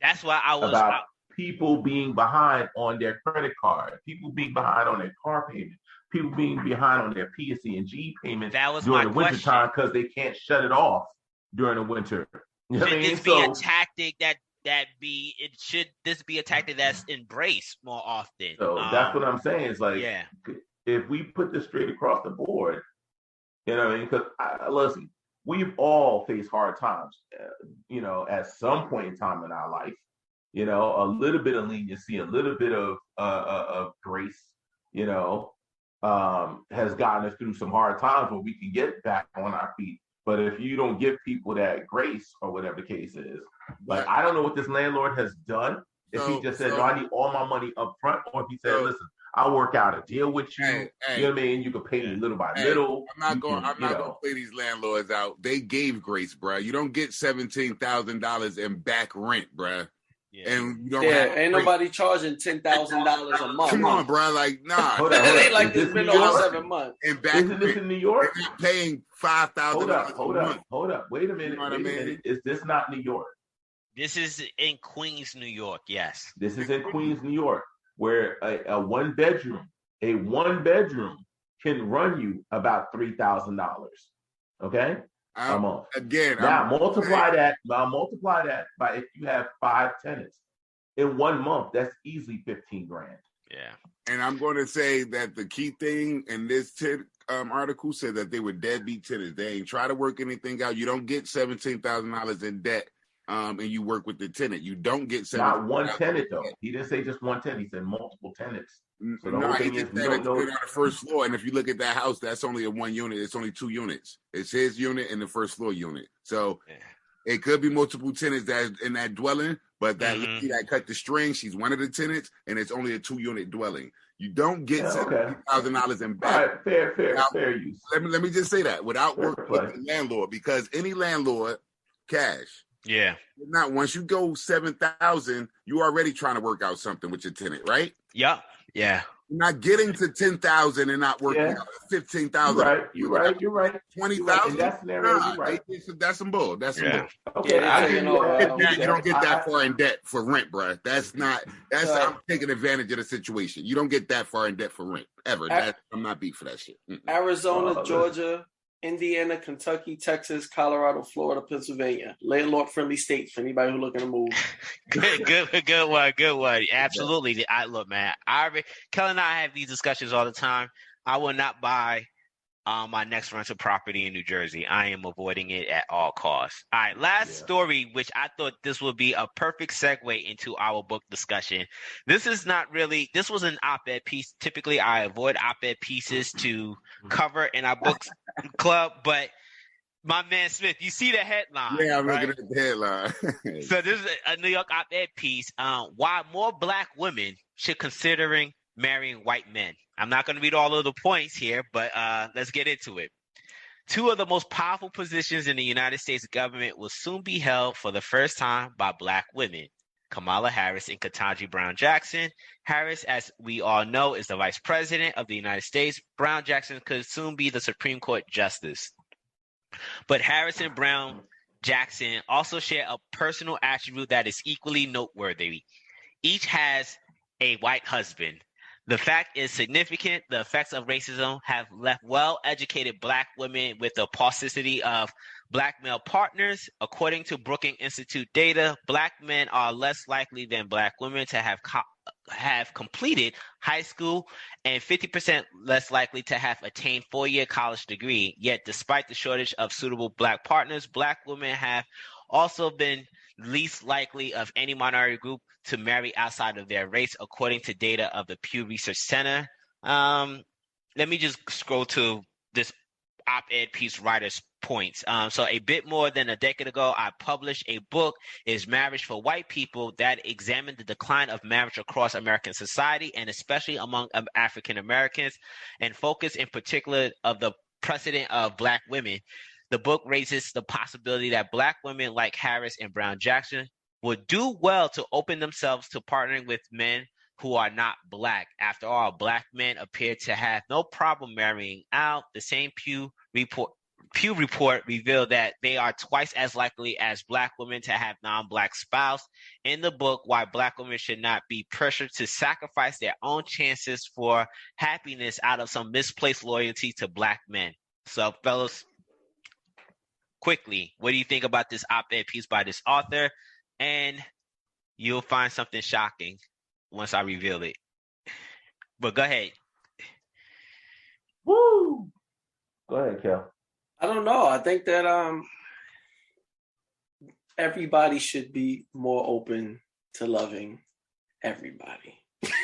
That's why I was
about people being behind on their credit card, people being behind on their car payment, people being behind on their PSE&G payments during the winter time because they can't shut it off during the winter.
Should this be a tactic should this be a tactic that's embraced more often?
So that's what I'm saying. It's like, if we put this straight across the board, you know what I mean? Because listen, we've all faced hard times, at some point in time in our life. A little bit of leniency, a little bit of grace, has gotten us through some hard times where we can get back on our feet. But if you don't give people that grace or whatever the case is, like, I don't know what this landlord has done. If he just said, no, I need all my money up front, or if he said, listen, I'll work out a deal with you. You know what I mean? You can pay me little by little.
I'm not going to play these landlords out. They gave grace, bro. You don't get $17,000 in back rent, bro. And you don't
ain't nobody charging $10,000 a month.
Come on, bro. Like, nah.
Hold on. It ain't like it's been over 7 months.
And back
Isn't this in New York?
They're not paying $5,000 a month.
Hold up. Wait a minute. Is this not New York?
This is in Queens, New York. Yes.
This is in Queens, New York, where a one bedroom can run you about $3,000. Okay. A month.
Again,
now multiply that by if you have 5 tenants in 1 month, that's easily $15,000.
Yeah.
And I'm going to say that the key thing in this article said that they were deadbeat tenants. They ain't try to work anything out. You don't get $17,000 in debt, and you work with the tenant. You don't get
not one tenant though. He didn't say just one tenant. He said multiple tenants. So the whole thing is, we don't know.
On the first floor, and if you look at that house, that's only a 1 unit. It's only 2 units. It's his unit and the first floor unit. So it could be multiple tenants that's in that dwelling, but that lady that cut the string, she's one of the tenants, and it's only a 2-unit dwelling. You don't get $17,000 in back.
All right, fair use.
Let me just say that without working with the landlord, because any landlord, cash.
Yeah.
Not once you go 7,000, you already trying to work out something with your tenant, right?
Yeah. Yeah.
You're not getting to 10,000 and not working out 15,000.
You're right.
20,000.
That scenario, you're right.
That's some bull. That's some bull.
Okay,
you don't get that far in debt for rent, bro. I'm taking advantage of the situation. You don't get that far in debt for rent ever. I'm not beat for that shit.
Arizona, Georgia, Indiana, Kentucky, Texas, Colorado, Florida, Pennsylvania. Landlord-friendly states for anybody who's looking to move.
Good one. Absolutely. Look, man. Kelly and I have these discussions all the time. I will not buy my next rental property in New Jersey. I am avoiding it at all costs. All right, last story, which I thought this would be a perfect segue into our book discussion. This was an op-ed piece. Typically, I avoid op-ed pieces to cover in our books club, but my man Smith, you see the headline.
Yeah, I'm looking at the headline.
So this is a New York op-ed piece. Why more Black women should considering marrying white men. I'm not going to read all of the points here, but let's get into it. Two of the most powerful positions in the United States government will soon be held for the first time by Black women, Kamala Harris and Ketanji Brown Jackson. Harris, as we all know, is the Vice President of the United States. Brown Jackson could soon be the Supreme Court Justice. But Harris and Brown Jackson also share a personal attribute that is equally noteworthy. Each has a white husband. The fact is significant. The effects of racism have left well-educated Black women with the paucity of Black male partners. According to Brookings Institute data, Black men are less likely than Black women to have completed high school and 50% less likely to have attained four-year college degree. Yet, despite the shortage of suitable Black partners, Black women have also been least likely of any minority group to marry outside of their race, according to data of the Pew Research Center. Let me just scroll to this op-ed piece writer's points. So a bit more than a decade ago, I published a book, Is Marriage for White People?, that examined the decline of marriage across American society and especially among African Americans, and focused in particular of the precedent of Black women. The book raises the possibility that Black women like Harris and Brown Jackson would do well to open themselves to partnering with men who are not Black. After all, Black men appear to have no problem marrying out. The same Pew report revealed that they are twice as likely as Black women to have non-Black spouse. In the book, Why Black Women Should Not Be Pressured to Sacrifice Their Own Chances for Happiness Out of Some Misplaced Loyalty to Black Men. So, fellas, quickly, what do you think about this op-ed piece by this author? And you'll find something shocking once I reveal it. But go ahead.
Woo! Go ahead, Kel.
I don't know. I think that everybody should be more open to loving everybody. Like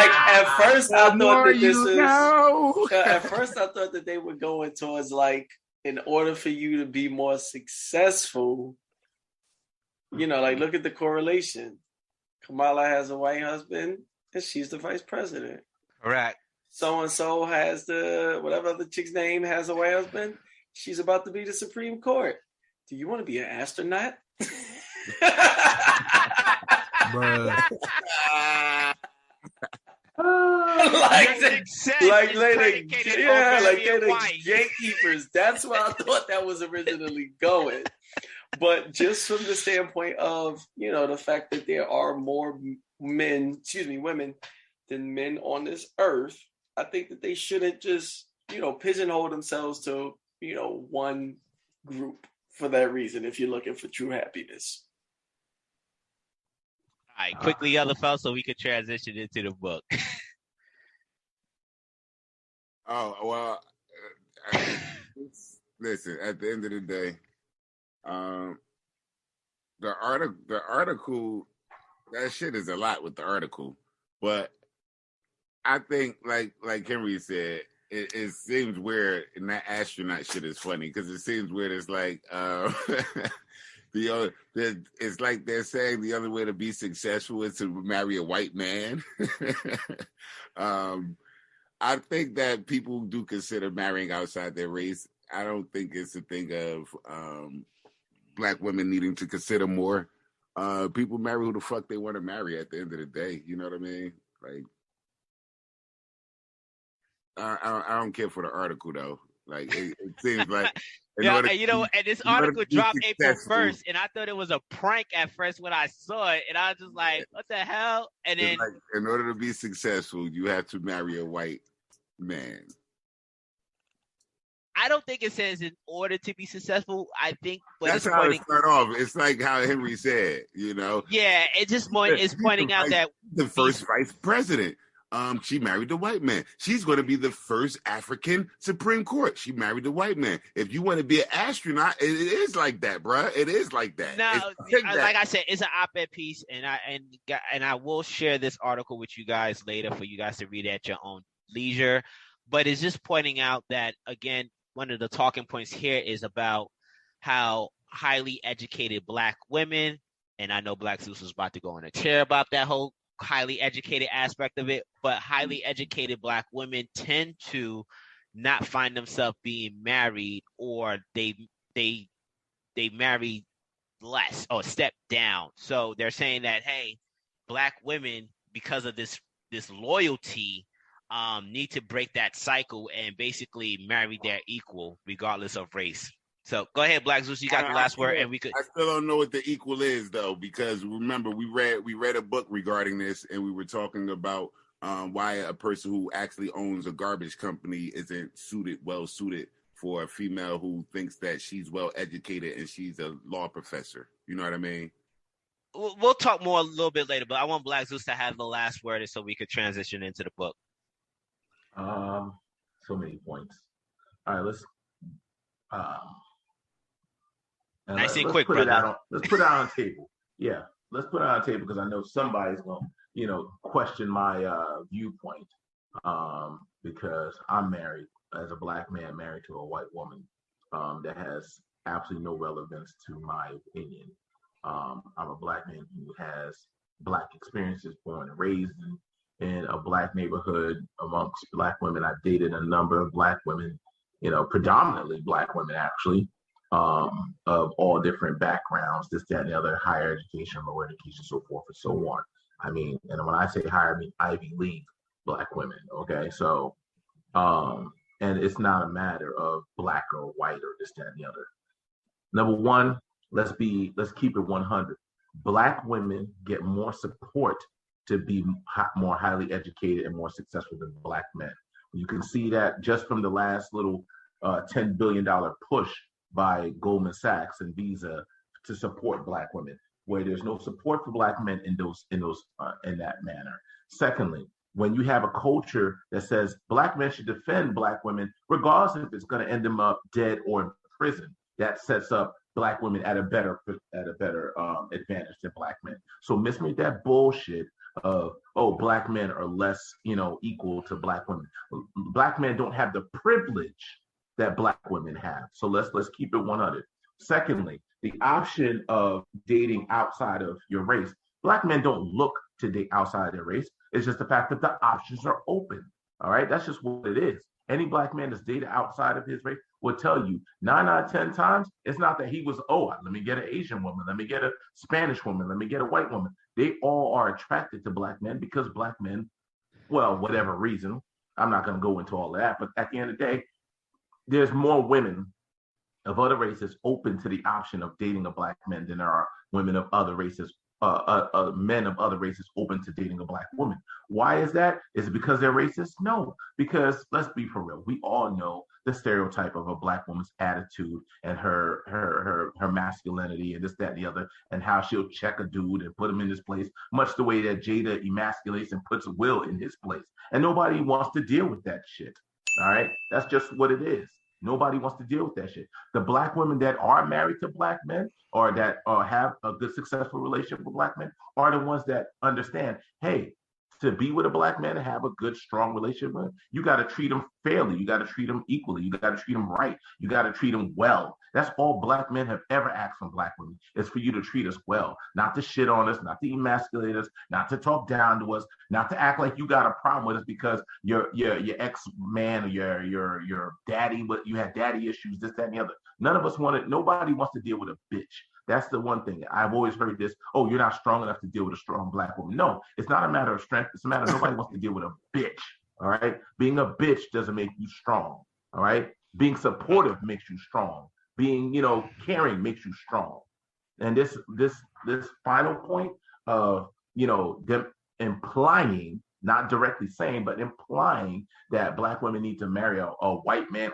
at first I thought that this is at first I thought that they were going towards like, in order for you to be more successful, you know, like look at the correlation. Kamala has a white husband and she's the vice president.
Correct.
So-and-so has whatever the chick's name has a white husband. She's about to be the Supreme Court. Do you want to be an astronaut? Like they're the gatekeepers. That's why I thought that was originally going. But just from the standpoint of, you know, the fact that there are more women than men on this earth, I think that they shouldn't just, you know, pigeonhole themselves to, you know, one group for that reason if you're looking for true happiness.
All right, quickly, other fellas, so we could transition into the book.
Oh, well, listen, at the end of the day, the article, that shit is a lot with the article, but I think, like Henry said, it seems weird, and that astronaut shit is funny because it seems weird. It's like it's like they're saying the only way to be successful is to marry a white man. I think that people do consider marrying outside their race. I don't think it's a thing of Black women needing to consider more. People marry who the fuck they want to marry at the end of the day. You know what I mean? Like, I don't care for the article though. Like it seems like
and this article dropped April 1st, and I thought it was a prank at first when I saw it, and I was just like, "What the hell?" And then,
like, in order to be successful, you have to marry a white man.
I don't think it says in order to be successful. I think
that's how it start off. It's like how Henry said, you know.
Yeah, it's just it's pointing out that
the first vice president. She married the white man. She's going to be the first African Supreme Court. She married the white man. If you want to be an astronaut, it is like that, bruh. It is like that.
No, like I said, it's an op-ed piece, and I will share this article with you guys later for you guys to read at your own leisure. But it's just pointing out that, again, one of the talking points here is about how highly educated Black women, and I know Black Zeus was about to go on a tear about that whole highly educated aspect of it, but highly educated Black women tend to not find themselves being married, or they marry less or step down. So they're saying that, hey, Black women, because of this loyalty, need to break that cycle and basically marry their equal regardless of race. So go ahead, Black Zeus, you got the last word, and we could.
I still don't know what the equal is though, because remember we read a book regarding this, and we were talking about why a person who actually owns a garbage company isn't well suited for a female who thinks that she's well educated and she's a law professor. You know what I mean?
We'll talk more a little bit later, but I want Black Zeus to have the last word so we could transition into the book.
So many points. All right, let's
nice and quick, brother.
Let's put it out on the table. Yeah, let's put it on the table because I know somebody's going to, question my viewpoint. Because I'm married as a Black man married to a white woman that has absolutely no relevance to my opinion. I'm a Black man who has Black experiences, born and raised in a Black neighborhood amongst Black women. I've dated a number of Black women, predominantly Black women actually, of all different backgrounds, this, that, and the other, higher education, lower education, so forth and so on. I mean, and when I say higher, I mean Ivy League Black women. Okay, so and it's not a matter of Black or white or this, that, and the other. Number one, let's keep it 100. Black women get more support to be more highly educated and more successful than Black men. You can see that just from the last little $10 billion push by Goldman Sachs and Visa to support Black women, where there's no support for Black men in that manner. Secondly, when you have a culture that says Black men should defend Black women, regardless if it's going to end them up dead or in prison, that sets up Black women at a better advantage than Black men. So miss me with that bullshit of, Black men are less, equal to Black women. Black men don't have the privilege that Black women have. So let's keep it 100. Secondly, the option of dating outside of your race. Black men don't look to date outside their race. It's just the fact that the options are open. All right, that's just what it is. Any Black man that's dated outside of his race will tell you 9 out of 10 times, it's not that he was, let me get an Asian woman, let me get a Spanish woman, let me get a white woman. They all are attracted to Black men because Black men, well, whatever reason, I'm not going to go into all of that, but at the end of the day, there's more women of other races open to the option of dating a Black man than there are women of other races, men of other races open to dating a Black woman. Why is that? Is it because they're racist? No, because let's be for real. We all know the stereotype of a Black woman's attitude and her masculinity and this, that, and the other, and how she'll check a dude and put him in his place, much the way that Jada emasculates and puts Will in his place. And nobody wants to deal with that shit. All right? That's just what it is. Nobody wants to deal with that shit. The Black women that are married to Black men or that have a good, successful relationship with Black men are the ones that understand, hey, to be with a Black man and have a good, strong relationship with him, you got to treat him fairly. You got to treat him equally. You got to treat him right. You got to treat him well. That's all Black men have ever asked from Black women, is for you to treat us well, not to shit on us, not to emasculate us, not to talk down to us, not to act like you got a problem with us because your ex-man or your daddy, but you had daddy issues, this, that, and the other. Nobody wants to deal with a bitch. That's the one thing. I've always heard this, you're not strong enough to deal with a strong Black woman. No, it's not a matter of strength. It's a matter of nobody wants to deal with a bitch, all right? Being a bitch doesn't make you strong, all right? Being supportive makes you strong. Being, caring makes you strong. And this final point of, them implying, not directly saying, but implying that Black women need to marry a white man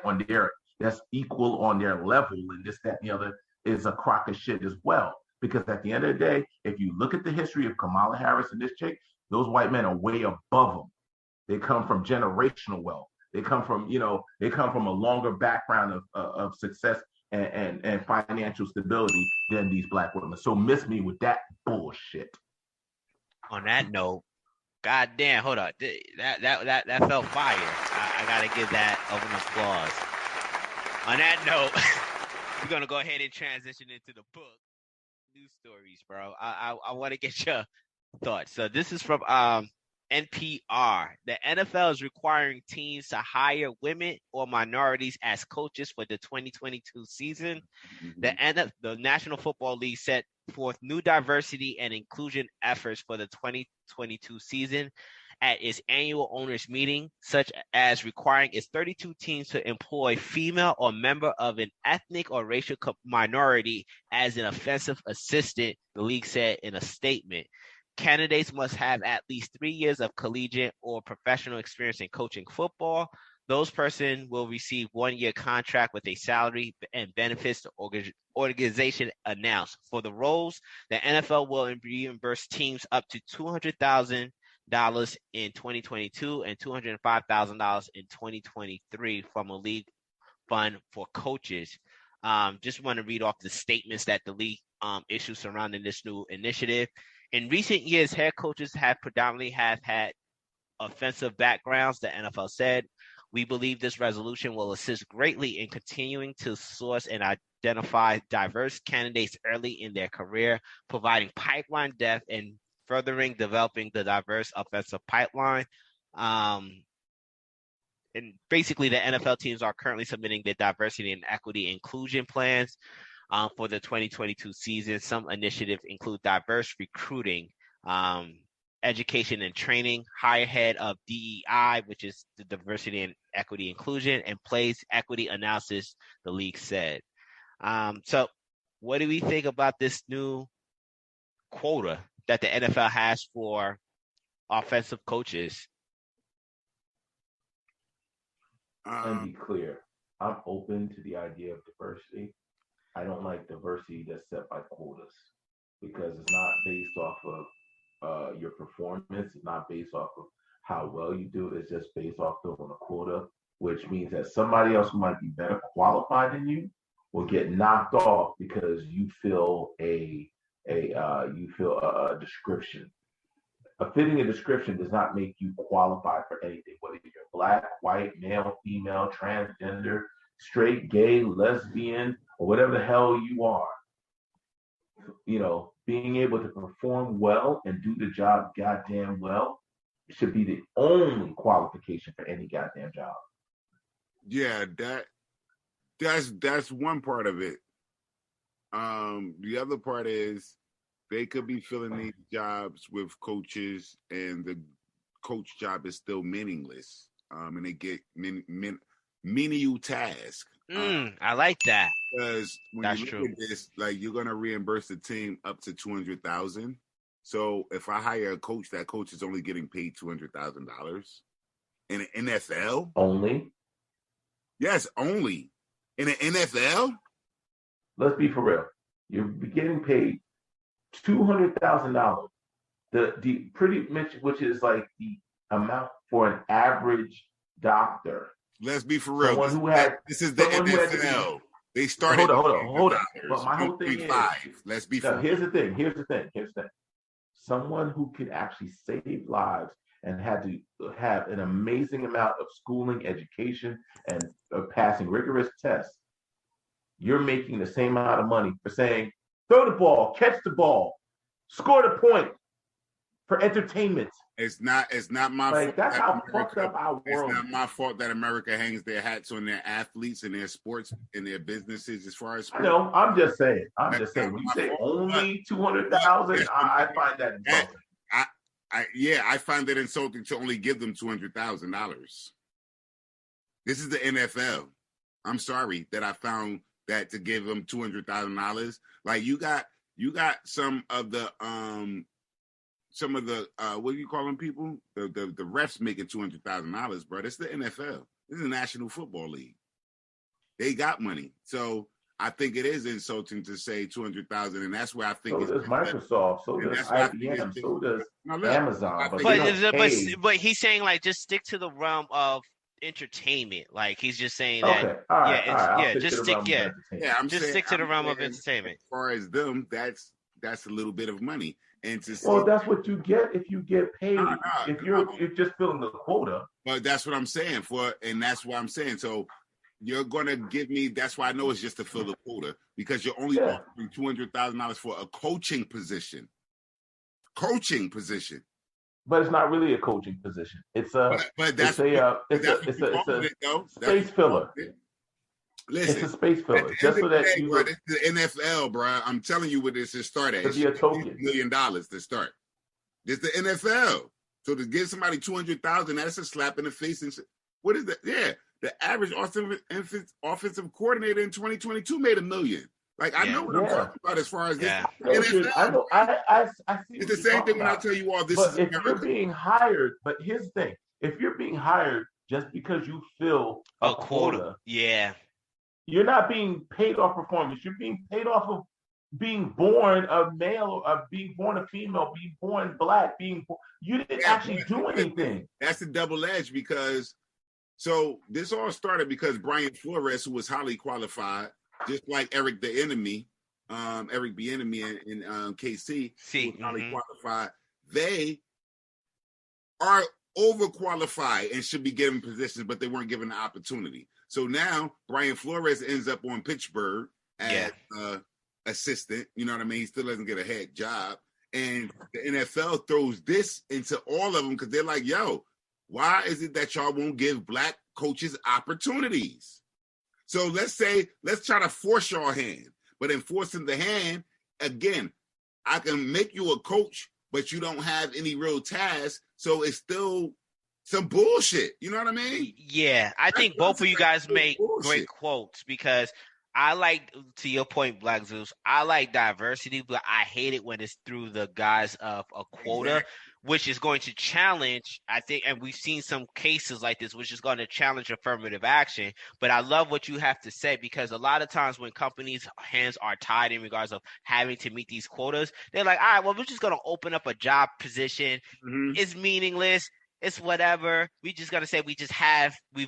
that's equal on their level and this, that, and the other, is a crock of shit as well. Because at the end of the day, if you look at the history of Kamala Harris and this chick, those white men are way above them. They come from generational wealth. They come from, a longer background of success and financial stability than these Black women. So miss me with that bullshit.
On that note, goddamn, hold on. That felt fire. I gotta give that an applause. On that note, we're gonna go ahead and transition into the book. News stories, bro. I want to get your thoughts. So this is from NPR. The NFL is requiring teams to hire women or minorities as coaches for the 2022 season. The National Football League set forth new diversity and inclusion efforts for the 2022 season at its annual owners meeting, such as requiring its 32 teams to employ female or member of an ethnic or racial minority as an offensive assistant, the league said in a statement. Candidates must have at least 3 years of collegiate or professional experience in coaching football. Those persons will receive 1-year contract with a salary and benefits the organization announced. For the roles, the NFL will reimburse teams up to $200,000 in 2022 and $205,000 in 2023 from a league fund for coaches. Just want to read off the statements that the league issued surrounding this new initiative. In recent years, head coaches have predominantly had offensive backgrounds, the NFL said. We believe this resolution will assist greatly in continuing to source and identify diverse candidates early in their career, providing pipeline depth and furthering developing the diverse offensive pipeline. And basically, the NFL teams are currently submitting their diversity and equity inclusion plans for the 2022 season. Some initiatives include diverse recruiting, education and training, higher head of DEI, which is the diversity and equity inclusion, and plays equity analysis, the league said. So what do we think about this new quota that the NFL has for offensive coaches?
And be clear, I'm open to the idea of diversity. I don't like diversity that's set by quotas because it's not based off of your performance. It's not based off of how well you do. It's just based off of a quota, which means that somebody else who might be better qualified than you will get knocked off because you fill a description. Fitting a description does not make you qualified for anything, whether you're black, white, male, female, transgender, straight, gay, lesbian, or whatever the hell you are. You know, being able to perform well and do the job goddamn well should be the only qualification for any goddamn job.
Yeah, that's one part of it. The other part is they could be filling these jobs with coaches, and the coach job is still meaningless. And they get menial task.
I like that.
Because when
that's
you look
true.
at this, like you're gonna reimburse the team up to $200,000. So if I hire a coach, that coach is only getting paid $200,000 in the NFL.
Only?
Yes, only in the NFL.
Let's be for real. You're getting paid $200,000. The pretty much, which is like the amount for an average doctor.
Let's be for real. This is the NFL. They started.
Hold on. But my whole thing is,
let's be for real.
Here's the thing. Someone who can actually save lives and had to have an amazing amount of schooling, education, and passing rigorous tests. You're making the same amount of money for saying, throw the ball, catch the ball, score the point for entertainment.
It's not my fault.
That's how fucked up our world.
It's not my fault that America hangs their hats on their athletes and their sports and their businesses as far as sports.
I know. I'm just saying. When you say only 200,000, I find that insulting.
I find that insulting to only give them $200,000. This is the NFL. I'm sorry that I found that to give them $200,000. Like you got some of the what do you call them people? The refs making $200,000, bro. That's the NFL. This is the National Football League. They got money. So I think it is insulting to say 200,000, and that's where I think
so does Microsoft, so does IBM, so does Amazon.
But he's saying like just stick to the realm of entertainment. Like he's just saying that. Just stick to the realm of entertainment.
As far as them, that's a little bit of money. And to say,
well, that's what you get if you get paid. If you're just filling the quota.
But that's what I'm saying and that's what I'm saying. So you're gonna give me. That's why I know it's just to fill the quota because you're only offering $200,000 for a coaching position.
But it's not really a coaching position. It's a space filler.
Listen,
it's a space filler.
Just so that you look. This is the NFL, bro. I'm telling you what this is start at. It's $1 million to start. This is the NFL. So to give somebody $200,000, that's a slap in the face. And what is that? Yeah, the average offensive coordinator in 2022 made $1 million. Like I know what I'm talking about as far as this. NFL.
I know. I see.
It's the same thing when I tell you all this.
But if you're being hired, but here's the thing: if you're being hired just because you fill a quota, you're not being paid off performance. You're being paid off of being born a male, or being born a female, being born black, you didn't actually do anything.
That's the double edge because so this all started because Brian Flores, who was highly qualified, just like Eric Bieniemy in KC, who was highly qualified, they are overqualified and should be given positions, but they weren't given the opportunity. So now Brian Flores ends up on Pittsburgh as assistant. You know what I mean? He still doesn't get a head job. And the NFL throws this into all of them because they're like, yo, why is it that y'all won't give black coaches opportunities? So let's try to force your hand. But in forcing the hand, again, I can make you a coach, but you don't have any real tasks. So it's still some bullshit. You know what I mean?
Yeah, I think both of you guys make great quotes because I like, to your point, Black Zeus, I like diversity, but I hate it when it's through the guise of a quota, which is going to challenge, I think, and we've seen some cases like this, which is going to challenge affirmative action. But I love what you have to say because a lot of times when companies' hands are tied in regards of having to meet these quotas, they're like, all right, well, we're just going to open up a job position. It's meaningless. It's whatever. We just going to say we've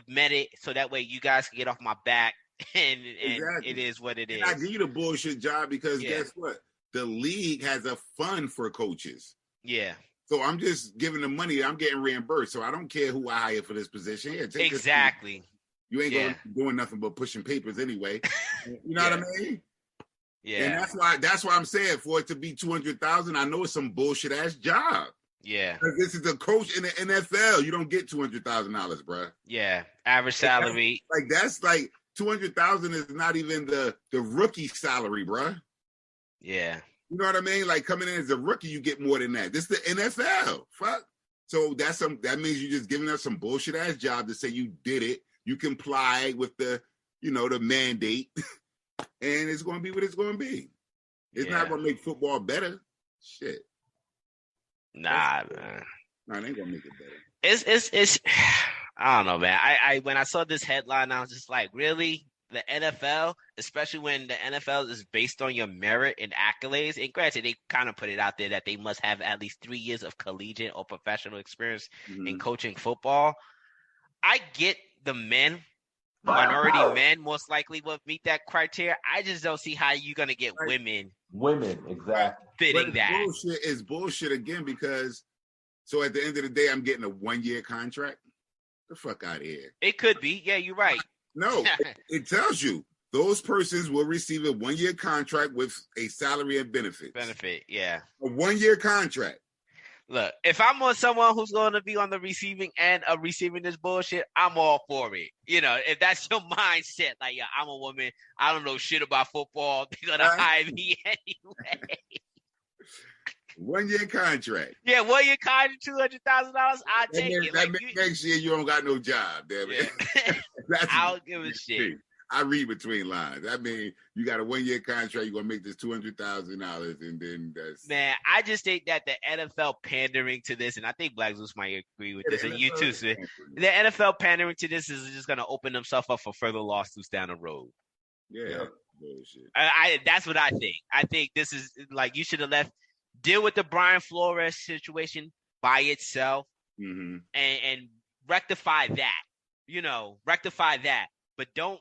met it so that way you guys can get off my back. And it is what it is.
I give you the bullshit job because guess what? The league has a fund for coaches.
Yeah.
So I'm just giving them money. I'm getting reimbursed. So I don't care who I hire for this position. Here, take
exactly.
You ain't going to be doing nothing but pushing papers anyway. You know what I mean?
Yeah.
And that's why I'm saying for it to be $200,000, I know it's some bullshit ass job.
Yeah.
Because this is a coach in the NFL. You don't get $200,000, bro.
Yeah. Average salary.
Like that's like $200,000 is not even the rookie salary, bro.
Yeah.
You know what I mean? Like coming in as a rookie, you get more than that. This is the NFL. Fuck. So that means you're just giving us some bullshit ass job to say you did it. You complied with the mandate, and it's going to be what it's going to be. It's not going to make football better. Shit.
Nah, man.
Nah, it ain't going to make it better.
It's I don't know, man. I when I saw this headline, I was just like, really? The NFL, especially when the NFL is based on your merit and accolades. And granted, they kind of put it out there that they must have at least 3 years of collegiate or professional experience in coaching football. I get the minority men most likely will meet that criteria. I just don't see how you're going to get women.
Women, exactly.
Fitting that.
It's bullshit again because, so at the end of the day, I'm getting a 1-year contract. The fuck out of here.
It could be. Yeah, you're right.
No, it tells you those persons will receive a 1-year contract with a salary and benefits.
Yeah.
A 1-year contract.
Look, if I'm on someone who's going to be on the receiving end of receiving this bullshit, I'm all for it. You know, if that's your mindset, like, yeah, I'm a woman, I don't know shit about football, they're going to hire me anyway.
1-year contract.
Yeah, 1-year contract, $200,000. I'll take it.
That next year you don't got no job, damn it.
Yeah. I don't give a shit.
I read between lines. I mean, you got a 1-year contract, you're going to make this $200,000, and then that's...
Man, I just think that the NFL pandering to this, and I think Black Zeus might agree with this, and you too, sir. The NFL pandering to this is just going to open themselves up for further lawsuits down the road.
Yeah.
That's what I think. I think this is, like, you should have deal with the Brian Flores situation by itself and rectify that. But don't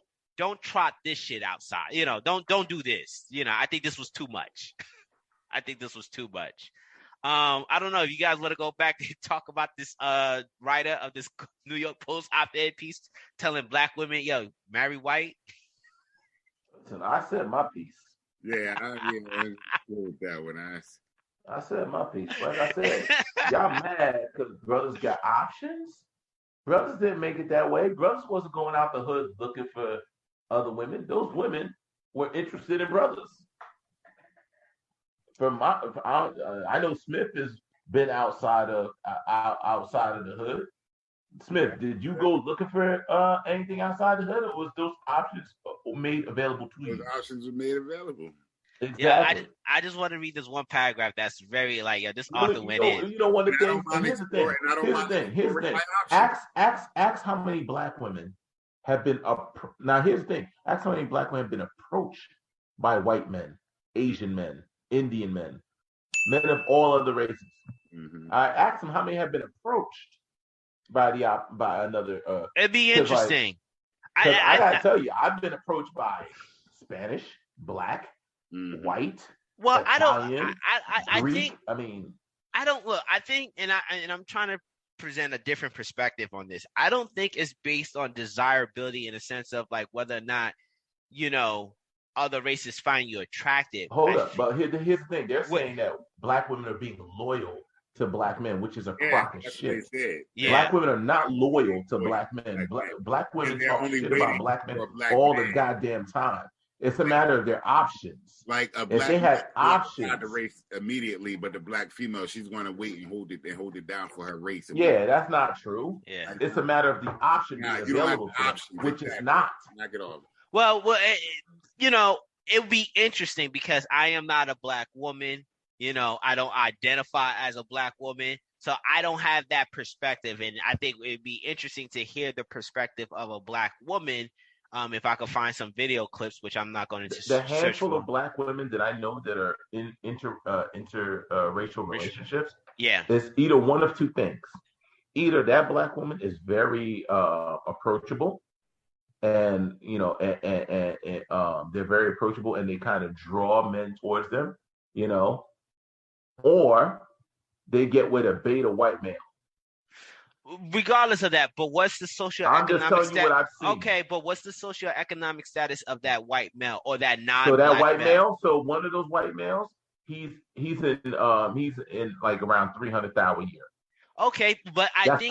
trot this shit outside. You know, don't do this. You know, I think this was too much. I don't know if you guys want to go back and talk about this writer of this New York Post op-ed piece telling black women, yo, marry white.
Listen, I said my piece.
Yeah, I agree with that one.
I said my piece. Like I said, y'all mad because brothers got options. Brothers didn't make it that way. Brothers wasn't going out the hood looking for other women. Those women were interested in brothers. I know Smith has been outside of the hood. Smith, did you go looking for anything outside the hood, or was those options made available to you?
Those options were made available.
Exactly.
Yeah, I just want to read this one paragraph that's very this author went in.
You know one of the things. Here's the thing. Ask how many black women have been now. Here's the thing. Ask how many black women have been approached by white men, Asian men, Indian men, men of all other races.
Mm-hmm.
I asked them how many have been approached by another.
It'd be interesting.
I gotta tell you, I've been approached by Spanish, black, white.
Well,
Italian,
I
Greek.
think.
I mean,
I don't look. I think, and I'm trying to present a different perspective on this. I don't think it's based on desirability in the sense of like whether or not other races find you attractive.
Hold up, but here's the thing. They're saying that black women are being loyal to black men, which is a crock of shit.
Yeah.
Black women are not loyal to black men. Black women talk shit about black men all the goddamn time. It's a matter of their options.
Like a
if
black
they had options,
the race immediately, but the black female, she's going to wait and hold it down for her race.
Yeah, that's not true.
Yeah,
it's a matter of the option being available to them, which is not.
Knock it off.
Well, it would be interesting because I am not a black woman. I don't identify as a black woman, so I don't have that perspective. And I think it'd be interesting to hear the perspective of a black woman. If I could find some video clips, which I'm not going to
the handful of black women that I know that are in interracial relationships, it's either one of two things. Either that black woman is very approachable, and they're very approachable, and they kind of draw men towards them, or they get with a beta white male.
Regardless of that, but what's the socioeconomic
I'm just telling you what I've seen.
Okay, but what's the socioeconomic status of that white male or that non-black
So that white
male?
male, so one of those white males, he's in like around 300,000 a year.
Okay, but
that's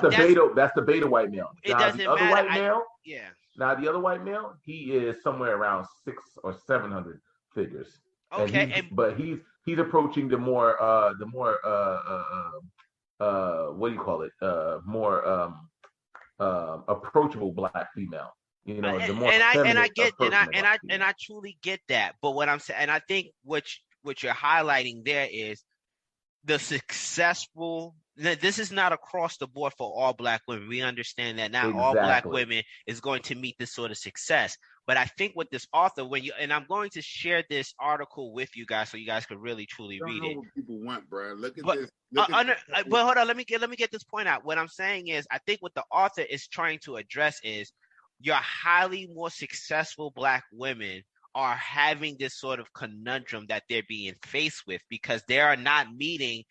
the beta white male.
It
now,
doesn't
the other
matter.
White male,
yeah.
Now the other white male, he is somewhere around 600 or 700 figures.
Okay,
but he's approaching the more what do you call it? More approachable black female. The more
and I truly get that. But what I'm saying, and I think what you're highlighting there is the successful. This is not across the board for all black women. We understand that not all black women is going to meet this sort of success. But I think with this author, and I'm going to share this article with you guys so you guys could really truly read it.
What people want, bro. Look at this.
But hold on, let me get this point out. What I'm saying is, I think what the author is trying to address is your highly more successful black women are having this sort of conundrum that they're being faced with because they are not meeting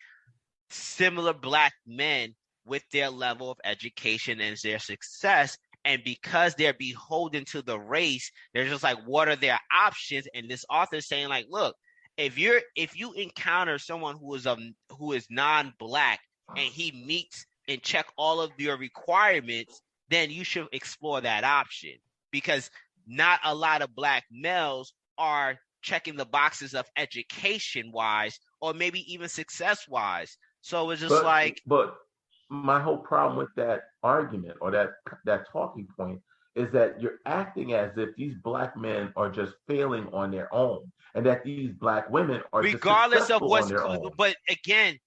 similar black men with their level of education and their success. And because they're beholden to the race, they're just like, what are their options? And this author is saying, like, look, if you encounter someone who is non-black and he meets and check all of your requirements, then you should explore that option because not a lot of black males are checking the boxes of education wise or maybe even success wise. So it's just
but my whole problem with that argument or that talking point is that you're acting as if these black men are just failing on their own and that these black women are
regardless of what's
on their own.
But again,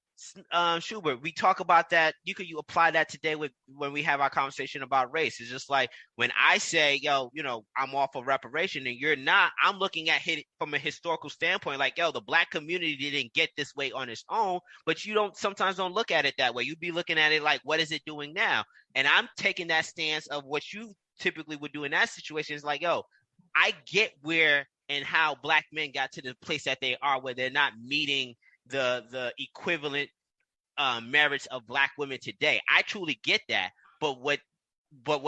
Schubert, we talk about that. You apply that today when we have our conversation about race. It's just like when I say, I'm all for reparation and you're not, I'm looking at it from a historical standpoint, like, the black community didn't get this way on its own, but you sometimes don't look at it that way. You'd be looking at it like, what is it doing now? And I'm taking that stance of what you typically would do in that situation. Is like, I get where and how black men got to the place that they are, where they're not meeting the equivalent merits of black women today. I truly get that, but what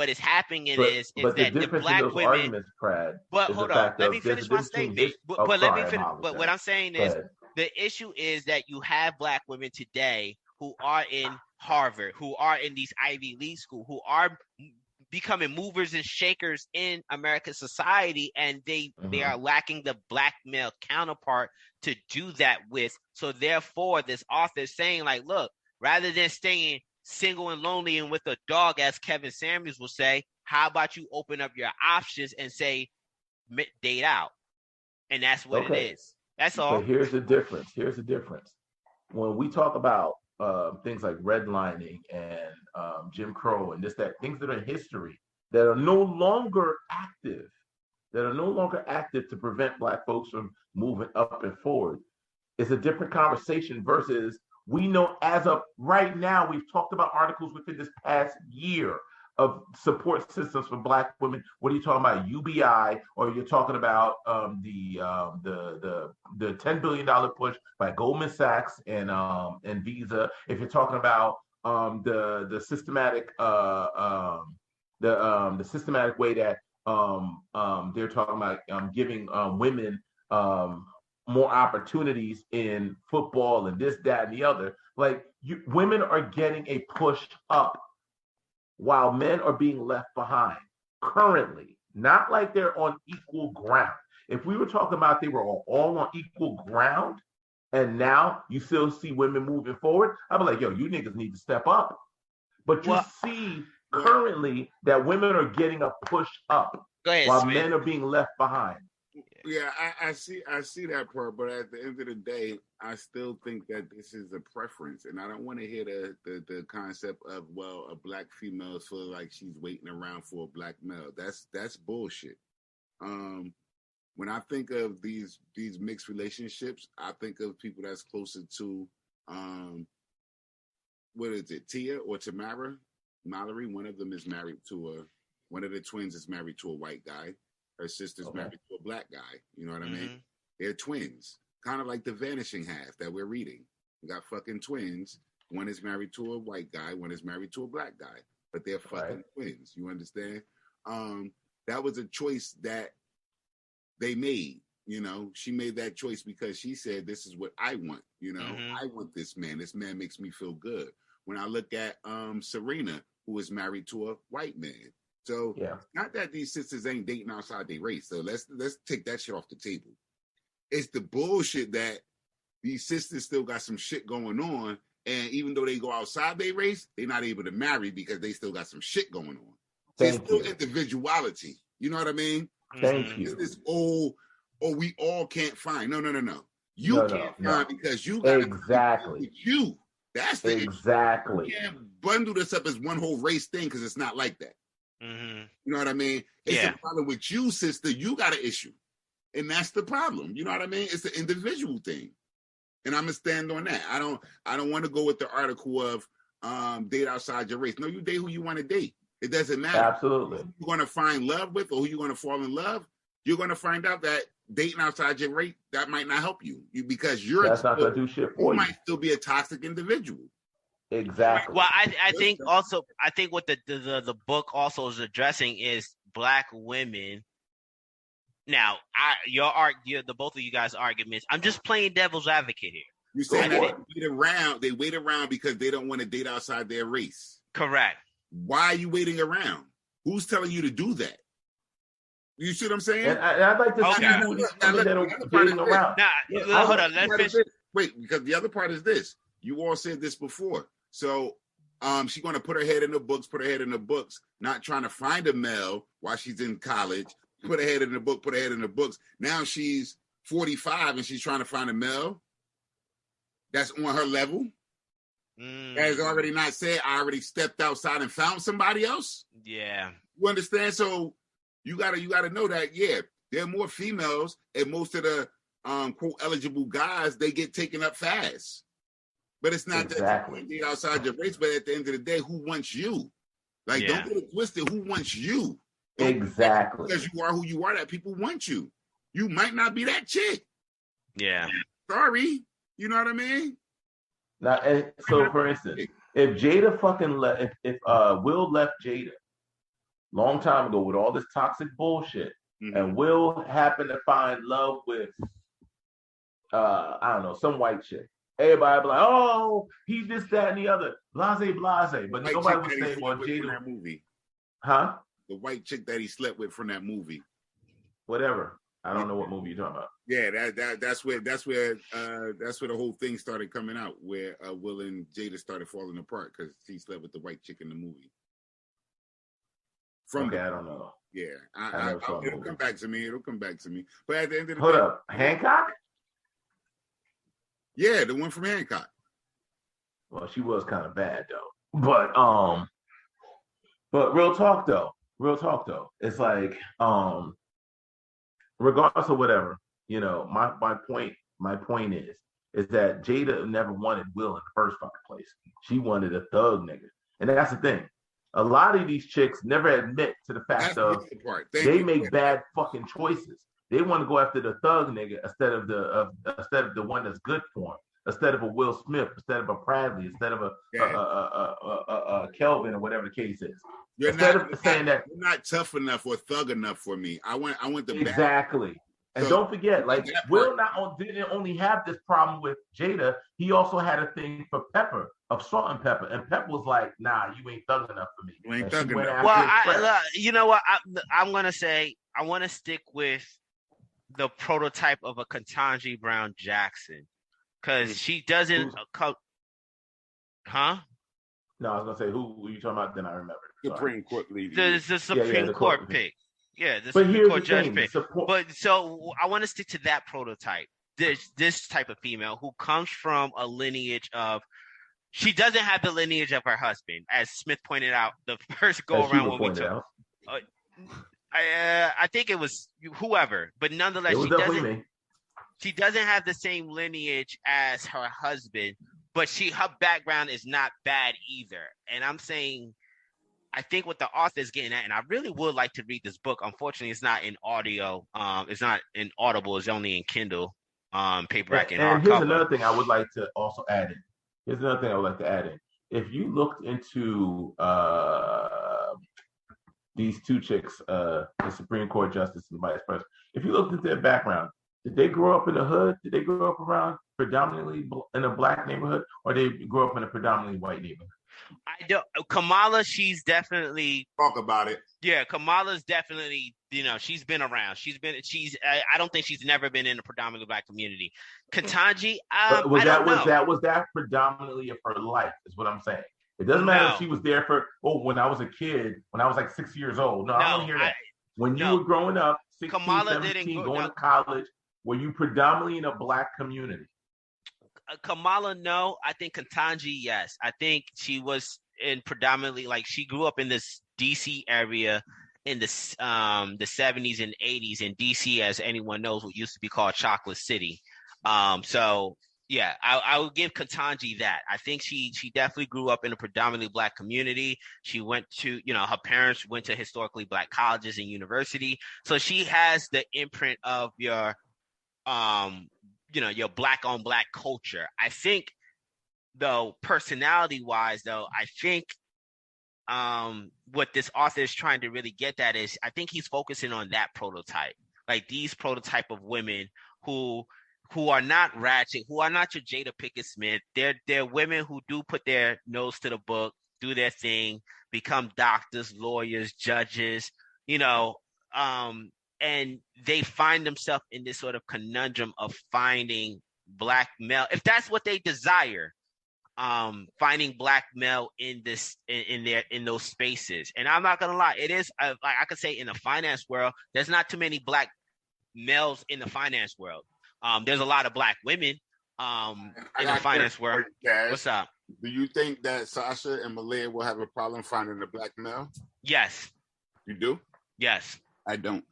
is happening is that the black women.
Brad,
but hold on, let me finish my statement. But what I'm saying is the issue is that you have Black women today who are in Harvard, who are in these Ivy League schools, who are becoming movers and shakers in American society, and they are lacking the Black male counterpart to do that with. So therefore, this author is saying, like, look, rather than staying single and lonely and with a dog, as Kevin Samuels will say, how about you open up your options and say, date out? And that's what it is. That's all.
But here's the difference. When we talk about things like redlining and Jim Crow and things that are in history that are no longer active, to prevent Black folks from moving up and forward, it's a different conversation versus we know as of right now, we've talked about articles within this past year of support systems for Black women. What are you talking about? UBI, or you're talking about the $10 billion push by Goldman Sachs and Visa. If you're talking about the systematic the systematic way that they're talking about giving women more opportunities in football and this, that, and the other. Like, women are getting a push up while men are being left behind currently, not like they're on equal ground. If we were talking about they were all on equal ground and now you still see women moving forward, I'd be like, yo, you niggas need to step up. But you see currently that women are getting a push up while men are being left behind.
Yeah, I see that part, but at the end of the day, I still think that this is a preference, and I don't want to hear the concept of, well, a Black female feel like she's waiting around for a Black male. That's bullshit. When I think of these mixed relationships, I think of people that's closer to what is it, Tia or Tamara Mallory? One of them is married to one of the twins is married to a white guy. Her sister's married to a Black guy. You know what I mean? They're twins. Kind of like the Vanishing Half that we're reading. We got fucking twins. One is married to a white guy. One is married to a Black guy. But they're fucking twins. You understand? That was a choice that they made. You know, she made that choice because she said, this is what I want. You know, I want this man. This man makes me feel good. When I look at Serena, who is married to a white man. So not that these sisters ain't dating outside their race. So let's take that shit off the table. It's the bullshit that these sisters still got some shit going on, and even though they go outside their race, they're not able to marry because they still got some shit going on. So it's still individuality. You know what I mean?
Thank you.
It's this we all can't find. No. You can't find because you got with you. That's the issue. You can't bundle this up as one whole race thing because it's not like that. You know what I mean? It's a problem with you, sister. You got an issue. And that's the problem. You know what I mean? It's an individual thing. And I'm gonna stand on that. I don't want to go with the article of date outside your race. No, you date who you want to date. It doesn't matter.
Absolutely.
Who you're gonna find love with or who you're gonna fall in love, you're gonna find out that dating outside your race, that might not help you. Because that's
not gonna do shit for you.
Might still be a toxic individual.
Exactly.
Well, I think what the book also is addressing is Black women. Now, the both of you guys' arguments. I'm just playing devil's advocate here.
You're saying that they wait around because they don't want to date outside their race.
Correct.
Why are you waiting around? Who's telling you to do that? You see what I'm saying?
And I'd like to see who's dating around.
Hold on. Let's finish.
Wait, because the other part is this. You all said this before. So she's going to put her head in the books, not trying to find a male while she's in college, put her head in the books. Now she's 45 and she's trying to find a male that's on her level. As already not said, I already stepped outside and found somebody else.
Yeah.
You understand? So you gotta know that, there are more females and most of the quote eligible guys, they get taken up fast. But it's not that you date outside your race, but at the end of the day, who wants you? Like, don't get it twisted. Who wants you?
Exactly.
Because you are who you are, that people want you. You might not be that chick.
Yeah.
Sorry. You know what I mean?
Now, so for instance, if Jada fucking left, if Will left Jada long time ago with all this toxic bullshit, and Will happened to find love with I don't know, some white chick. Everybody be like, oh, he's this, that, and the other. Blase. But nobody would say, well, Jada.
From that movie.
Huh?
The white chick that he slept with from that movie.
Whatever. I don't know what movie you're talking about.
Yeah, that's where the whole thing started coming out, where Will and Jada started falling apart because he slept with the white chick in the movie.
I don't know.
Yeah, it'll come back to me. But at the end of the
hold
day,
up, Hancock.
Yeah, the one from Hancock.
Well, she was kind of bad though. But real talk though, it's like regardless of whatever, my point is that Jada never wanted Will in the first fucking place. She wanted a thug nigga, and that's the thing. A lot of these chicks never admit to the fact of they make bad fucking choices. They want to go after the thug nigga instead of the one that's good for him, instead of a Will Smith, instead of a Bradley, instead of a Kelvin or whatever the case is.
You're not tough enough or thug enough for me. I want the
exactly. And so, don't forget, like Will didn't only have this problem with Jada, he also had a thing for Pepper, of Salt and Pepper, and Pepper was like, "Nah, you ain't thug enough for me."
You ain't thug enough.
Well, you know what? I'm gonna say I want to stick with the prototype of a Ketanji Brown Jackson because she doesn't. Huh?
No, I was gonna say who were you talking about? Then I remember.
Supreme Court lady.
The Supreme Court pick. Yeah, the Supreme Court judge pick. But so I want to stick to that prototype. This type of female who comes from a lineage of. She doesn't have the lineage of her husband, as Smith pointed out the first go around when we took. I think it was whoever, but nonetheless, she doesn't have the same lineage as her husband, but her background is not bad either. And I'm saying, I think what the author is getting at, and I really would like to read this book. Unfortunately, it's not in audio. It's not in Audible. It's only in Kindle, paperback, and hardcover.
And here's another thing I would like to also add in. If you looked into these two chicks, the Supreme Court Justice and the Vice President, if you looked at their background, did they grow up in the hood? Did they grow up around predominantly in a black neighborhood, or did they grow up in a predominantly white neighborhood?
I don't. Kamala, she's definitely
talk about it.
Yeah, Kamala's definitely. She's been around. I don't think she's never been in a predominantly black community. Ketanji,
was that predominantly of her life? Is what I'm saying. It doesn't matter if she was there for. When I was a kid, when I was like 6 years old. No, I don't hear that. When you were growing up, 16, Kamala 17, going to college, were you predominantly in a black community?
Kamala, no. I think Ketanji, yes. I think she was in predominantly, like, she grew up in this DC area in the 70s and 80s in DC, as anyone knows, what used to be called Chocolate City. So yeah, I would give Ketanji that. I think she definitely grew up in a predominantly black community. She went to, her parents went to historically black colleges and university. So she has the imprint of your your black on black culture. I think, though, personality wise, I think what this author is trying to really get at is, I think he's focusing on that prototype, like these prototype of women who are not ratchet, who are not your Jada Pinkett Smith. They're women who do put their nose to the book, do their thing, become doctors, lawyers, judges, and they find themselves in this sort of conundrum of finding black male, if that's what they desire, finding black male in those spaces. And I'm not gonna lie, it is like I could say in the finance world, there's not too many black males in the finance world. There's a lot of black women in the finance world. What's up?
Do you think that Sasha and Malia will have a problem finding a black male?
Yes.
You do?
Yes.
I don't.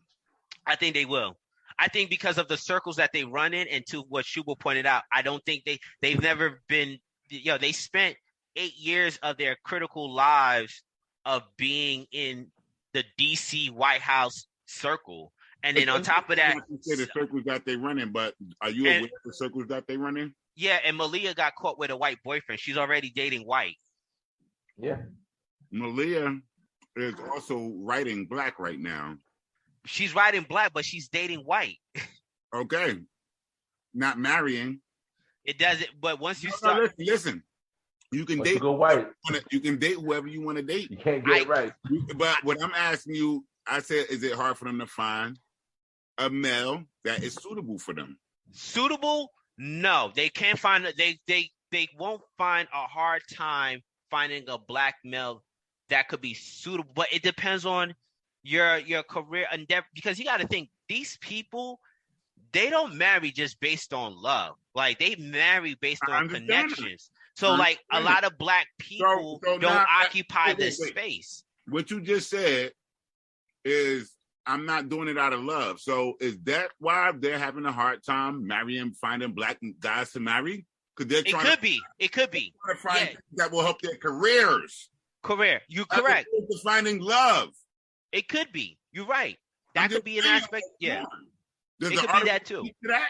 I think they will. I think because of the circles that they run in, and to what Shubal pointed out, I don't think they've never been, they spent 8 years of their critical lives of being in the DC White House circle. And then on top of that,
you say the circles that they run in, but are you aware of the circles that they run in?
Yeah, and Malia got caught with a white boyfriend. She's already dating white.
Yeah.
Malia is also writing black right now.
She's writing black, but she's dating white.
Okay. not marrying.
It doesn't. But once you start,
listen. You can date.
Go white.
You can date whoever you want to date.
You can't get it right.
But what I'm asking you, I said, is it hard for them to find a male that is suitable for them?
Suitable? No, they can't find. They won't find a hard time finding a black male that could be suitable. But it depends on your career endeavor, because you got to think, these people, they don't marry just based on love. Like, they marry based on connections. So, like, a lot of black people don't occupy this space.
What you just said is, I'm not doing it out of love. So is that why they're having a hard time finding black guys to marry? Because they're trying
It could be.
To find things that will help their careers.
You're correct.
To finding love.
It could be. You're right. That could be an aspect. Yeah.
Does
it could be that too.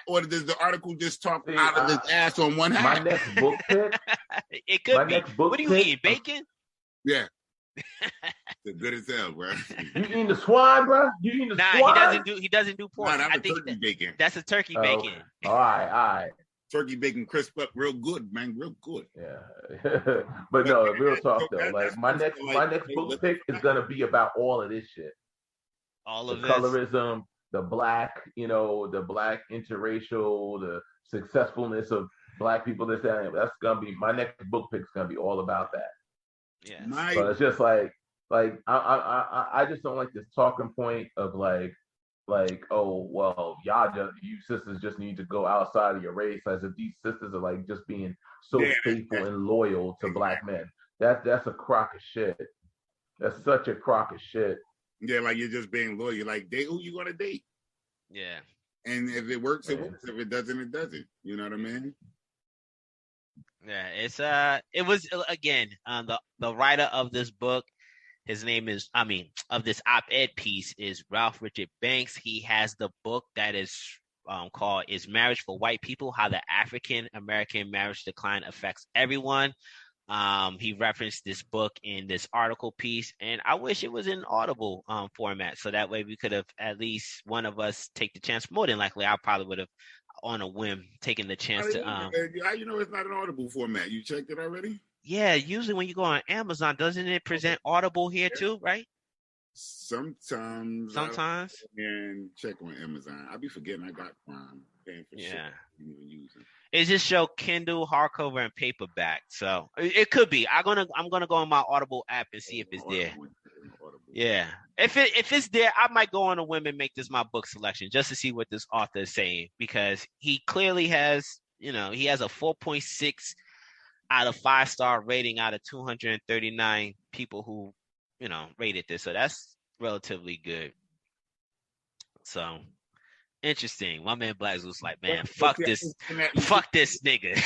Or does the article just talk out of his ass on one hand?
My next book pick.
It could be. What do you eat? Bacon?
Yeah. It's good as hell, bro.
You eating the swine, bro? You eating the swine?
He doesn't do pork.
I think turkey bacon.
That's a turkey bacon.
All right.
Turkey bacon crisp up real good, man, real good.
Yeah. But no, real talk though. Like my next book pick is gonna be about all of this shit.
All of
the
this.
Colorism, the black, the black interracial, the successfulness of black people. That's gonna be my next book pick. Is gonna be all about that.
Yeah.
But it's just like I just don't like this talking point of like, oh well, you sisters just need to go outside of your race, as if these sisters are like just being so faithful and loyal to black men. That's a crock of shit. That's such a crock of shit.
Yeah, like you're just being loyal. You're like, date who you gonna date.
Yeah.
And if it works, it works. If it doesn't, it doesn't. You know what I mean?
Yeah, it was again, the writer of this book, his name is, of this op-ed piece is Ralph Richard Banks. He has the book that is called "Is Marriage for White People: How the African American Marriage Decline Affects Everyone." He referenced this book in this article piece, and I wish it was in Audible format, so that way we could have at least one of us take the chance. More than likely, I probably would have, on a whim, taken the chance to.
How you know it's not an Audible format? You checked it already?
Yeah, usually when you go on Amazon, doesn't it present Audible here too, right?
Sometimes. And check on Amazon. I be forgetting I got Prime. Paying for shit I'm even using.
It just show Kindle, hardcover, and paperback. So it could be. I'm gonna go on my Audible app and see if it's there. Yeah, if it's there, I might go on a whim and make this my book selection just to see what this author is saying, because he clearly has, he has a 4.6 out of 5-star rating out of 239 people who, rated this. So that's relatively good. So interesting. My man Blacks was like, man, fuck this nigga.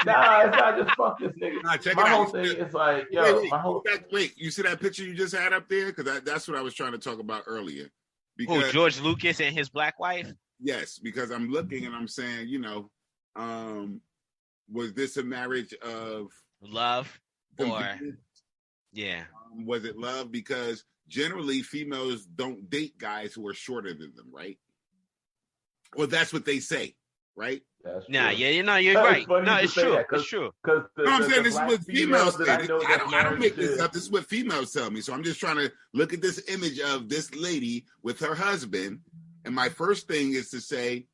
Nah, it's not just fuck this nigga.
Nah, check
my
it
whole
out.
thing is like, yo,
wait, you see that picture you just had up there? Because that's what I was trying to talk about earlier. Because,
George Lucas and his black wife?
Yes, because I'm looking and I'm saying, was this a marriage of
love or
was it love? Because generally females don't date guys who are shorter than them, right? Well, that's what they say, right?
Nah, you're right. No, it's true. It's true.
I'm saying this is what females say. I don't make this up. This is what females tell me. So I'm just trying to look at this image of this lady with her husband. And my first thing is to say,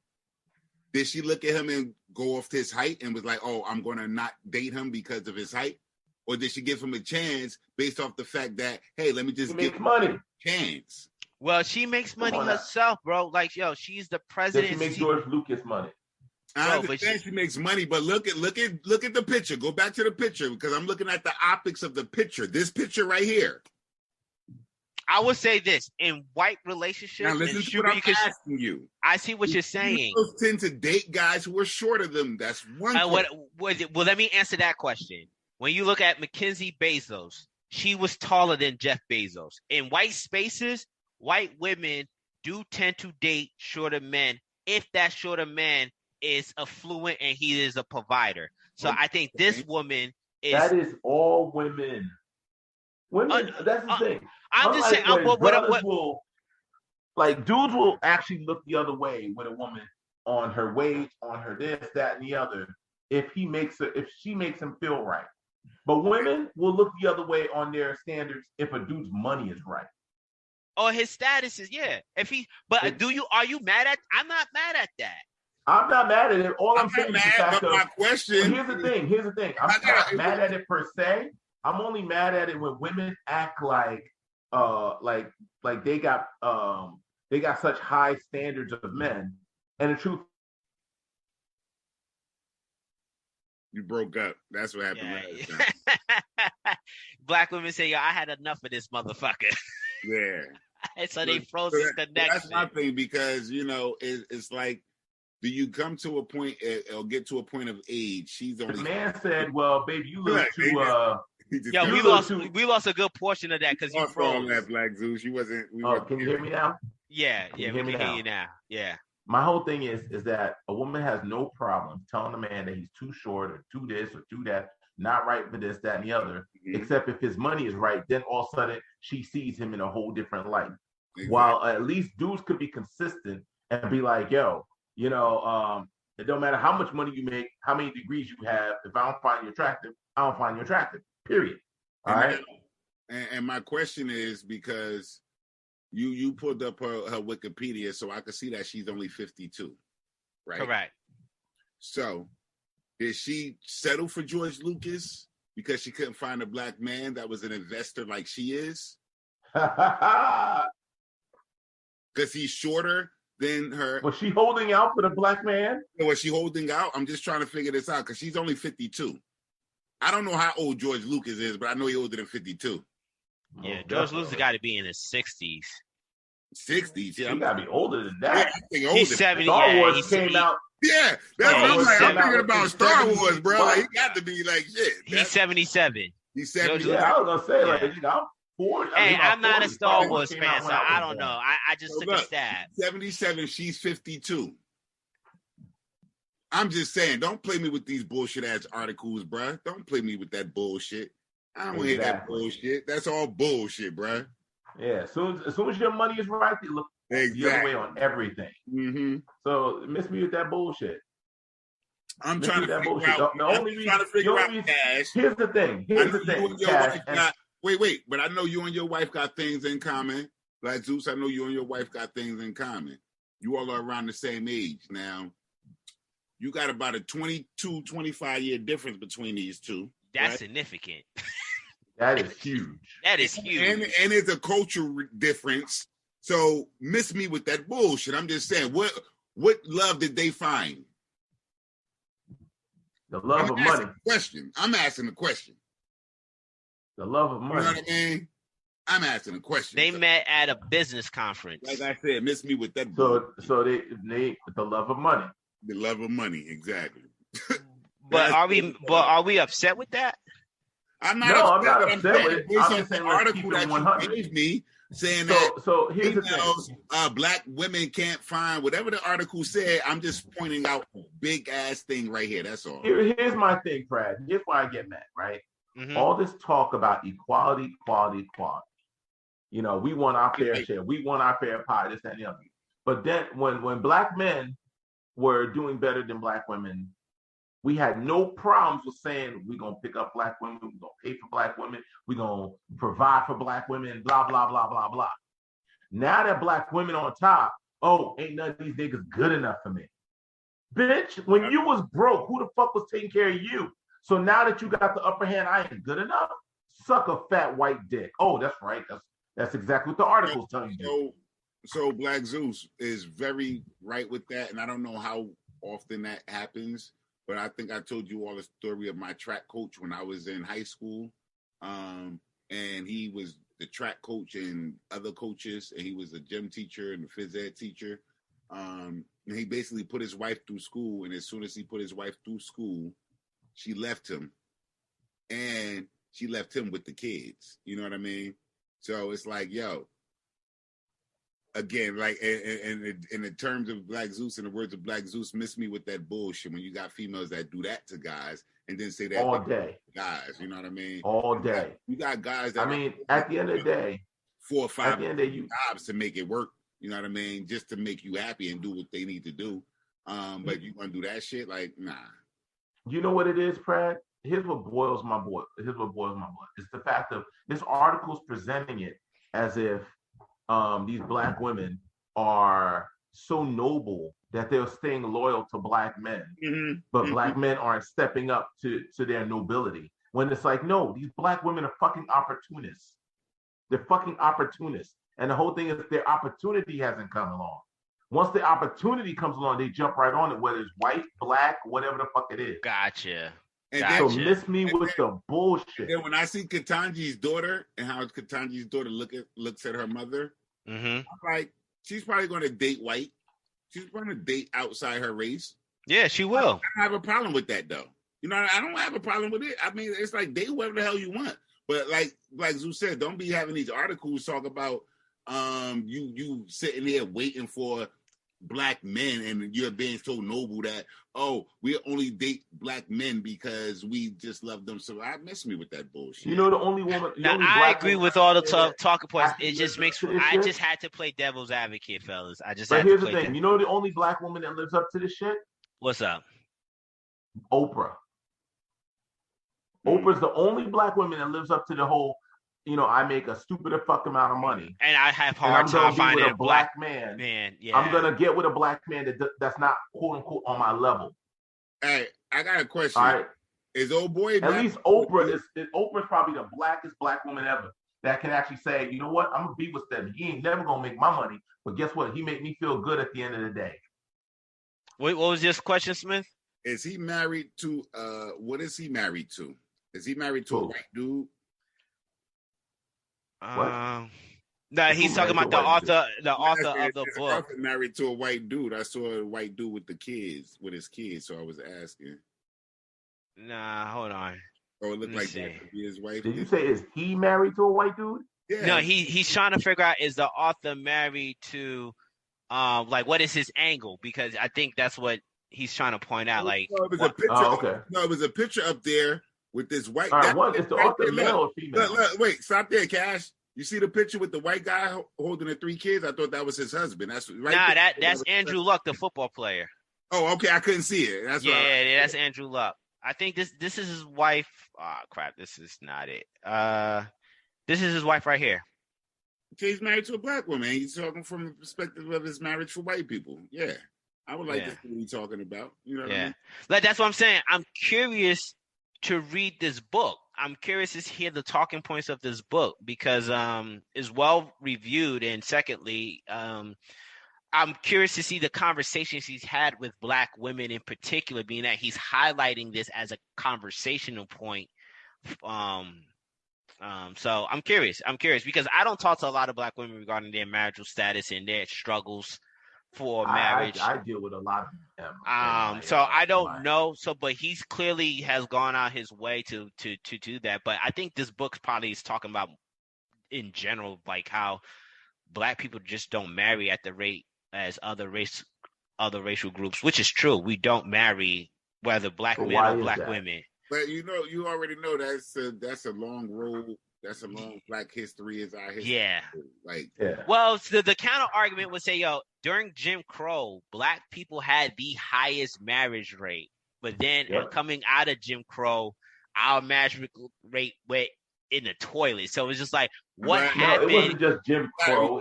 did she look at him and go off his height and was like, oh, I'm going to not date him because of his height? Or did she give him a chance based off the fact that, hey, let me just give him a chance?
Well, she makes money herself, bro. Like, yo, she's the president.
She makes George Lucas money.
I understand she makes money, but look at the picture. Go back to the picture, because I'm looking at the optics of the picture. This picture right here.
I would say this in white relationships.
Now listen to what I'm asking you.
I see what you're saying.
People tend to date guys who are shorter than them. That's one.
Well, let me answer that question. When you look at Mackenzie Bezos, she was taller than Jeff Bezos. In white spaces, white women do tend to date shorter men if that shorter man is affluent and he is a provider. So I think this woman is.
That is all women. Women. That's the thing.
I'm just saying.
Dudes will actually look the other way when a woman on her wage, on her this, that, and the other, if she makes him feel right. But women will look the other way on their standards if a dude's money is right.
Or his status is, yeah. If he, but are you mad at? I'm not mad at that.
I'm not mad at it. All I'm saying is the fact of,
my question.
Here's the thing. I'm not mad at it per se. I'm only mad at it when women act like they got such high standards of men. And the truth,
you broke up. That's what happened last time.
Black women say, "Yo, I had enough of this motherfucker."
Yeah.
So they froze his connection.
That's my thing, because it's like, do you come to a point or get to a point of age? She's only.
The man said, "Well, baby, you look too."
We lost a good portion of that because you froze.
That Black Zeus. She wasn't.
Can you hear me now?
Yeah, we can hear you now. Yeah.
My whole thing is that a woman has no problem telling a man that he's too short or too this or too that, not right for this, that, and the other, except if his money is right, then all of a sudden she sees him in a whole different light. Exactly. While at least dudes could be consistent and be like, yo, it don't matter how much money you make, how many degrees you have, if I don't find you attractive, I don't find you attractive, period. All right?
And my question is, because you pulled up her Wikipedia, so I could see that she's only 52, right?
Correct.
So did she settle for George Lucas because she couldn't find a black man that was an investor like she is? Because he's shorter than her.
Was she holding out for the black man?
Was she holding out? I'm just trying to figure this out, because she's only 52. I don't know how old George Lucas is, but I know he's older than 52.
Yeah, George Lucas got to be in his 60s.
60s? Yeah,
he got to be older than that.
Yeah,
he's 70.
Star Wars came out.
Yeah, that's what I'm like. I'm thinking about Star Wars, bro. Like, he got to be like shit.
He's 77.
He's 77.
Yeah, I was gonna say I'm 40.
Hey, I'm not a Star Wars fan, so I don't know. I just took a stab.
77. She's 52. I'm just saying, don't play me with these bullshit ass articles, bro. Don't play me with that bullshit. I don't hear that bullshit. That's all bullshit, bro.
Yeah, as soon as your money is right, you look the other way on everything.
Mm-hmm.
So miss me with that bullshit.
I'm trying to figure out Cash.
Here's the thing.
Wait, but I know you and your wife got things in common. Like Zeus, I know you and your wife got things in common. You all are around the same age. Now, you got about a 22, 25-year difference between these two.
That's significant.
That is huge.
That is huge.
And it's a cultural difference. So miss me with that bullshit. I'm just saying, what love did they find?
The love of money.
I'm asking a question.
The love of money.
You know what I mean? I'm asking a question.
They met at a business conference.
Like I said, miss me with that.
So they the love of money.
The love of money, exactly.
But are we upset with that?
I'm not upset with it.
I'm just saying,
article that you gave me saying
so here's the thing.
Black women can't find whatever the article said. I'm just pointing out a big ass thing right here. That's all.
Here's my thing, Brad. Here's why I get mad, right? Mm-hmm. All this talk about equality. You know, we want our fair share. We want our fair pie, this, that, and the other. But then when black men were doing better than black women, we had no problems with saying we're going to pick up black women, we're going to pay for black women, we're going to provide for black women, blah, blah, blah, blah, blah. Now that black women on top, ain't none of these niggas good enough for me. Bitch, when you was broke, who the fuck was taking care of you? So now that you got the upper hand, I ain't good enough? Suck a fat white dick. Oh, that's right. That's exactly what the article's telling you.
So Black Zeus is very right with that, and I don't know how often that happens, but I think I told you all the story of my track coach when I was in high school, and he was the track coach and other coaches, and he was a gym teacher and a phys ed teacher, and he basically put his wife through school, and as soon as he put his wife through school, she left him, and she left him with the kids. You know what I mean? So it's like, yo, again, like in the terms of Black Zeus, in the words of Black Zeus, miss me with that bullshit when you got females that do that to guys and then say that
all day
guys. You know what I mean?
All day.
You got guys that
at the end of the day,
4 or 5 jobs to make it work. You know what I mean? Just to make you happy and do what they need to do. But you gonna do that shit? Like, nah.
You know what it is, Pratt? Here's what boils my blood. It's the fact of this article's presenting it as if these black women are so noble that they're staying loyal to black men, but black men aren't stepping up to their nobility. When it's like, no, these black women are fucking opportunists. They're fucking opportunists. And the whole thing is their opportunity hasn't come along. Once the opportunity comes along, they jump right on it, whether it's white, black, whatever the fuck it is.
Gotcha.
So miss me with the bullshit.
And when I see Ketanji's daughter and how Ketanji's daughter looks at her mother, I'm like, she's probably going to date white. She's going to date outside her race.
Yeah, she will.
I don't have a problem with that, though. You know, I don't have a problem with it. I mean, it's like, date whoever the hell you want. But like Zeus said, don't be having these articles talk about you sitting there waiting for black men and you're being so noble that, oh, we only date black men because we just love them. So I miss me with that bullshit.
You know, the only woman.
Now, I agree with all the talking points. It just makes. I just had to play devil's advocate, fellas. I just. But
here's the thing. You know, the only black woman that lives up to this shit.
What's up?
Oprah. Oprah's the only black woman that lives up to the whole. You know, I make a stupid fuck amount of money,
and I have hard time finding a black man. Yeah,
I'm gonna get with a black man that's not quote unquote on my level.
Hey, I got a question.
All right.
Is old boy?
At least Oprah's probably the blackest black woman ever that can actually say, you know what, I'm gonna be with them. He ain't never gonna make my money, but guess what? He made me feel good at the end of the day.
Wait, what was this question, Smith?
Is he married to? What is he married to? Is he married to a white dude?
No, he's talking about the author of the book.
Married to a white dude. I saw a white dude with his kids. So I was asking.
Nah, hold on.
Oh, it looked like that could be his wife.
Did you say is he married to a white dude?
Yeah. No, he's trying to figure out, is the author married to, like, what is his angle? Because I think that's what he's trying to point out. Like,
it was a picture. No, it was a picture up there with this white guy.
Is the author male or female?
Look, wait, stop there, Cash. You see the picture with the white guy holding the 3 kids? I thought that was his husband. That's right.
Nah, that's Andrew Luck, the football player.
Oh, okay. I couldn't see it. That's
that's Andrew Luck. I think this is his wife. Oh crap, this is not it. This is his wife right here.
Okay, he's married to a black woman. He's talking from the perspective of his marriage for white people. Yeah. I would like to see what he's talking about. You know what I mean?
Like, that's what I'm saying. I'm curious to read this book. I'm curious to hear the talking points of this book because it's well reviewed, and secondly, I'm curious to see the conversations he's had with black women in particular, being that he's highlighting this as a conversational point. So I'm curious because I don't talk to a lot of black women regarding their marital status and their struggles for marriage.
I deal with a lot of them.
So I don't know. But he's clearly has gone out his way to do that. But I think this book probably is talking about in general, like how black people just don't marry at the rate as other racial groups, which is true. We don't marry whether black men or black women.
But you already know that's a long road. That's a long black history is our history.
Yeah.
Yeah.
Well, the counter argument would say, during Jim Crow, black people had the highest marriage rate. But then coming out of Jim Crow, our marriage rate went in the toilet. So it's just like, what happened?
No, it wasn't just Jim Crow.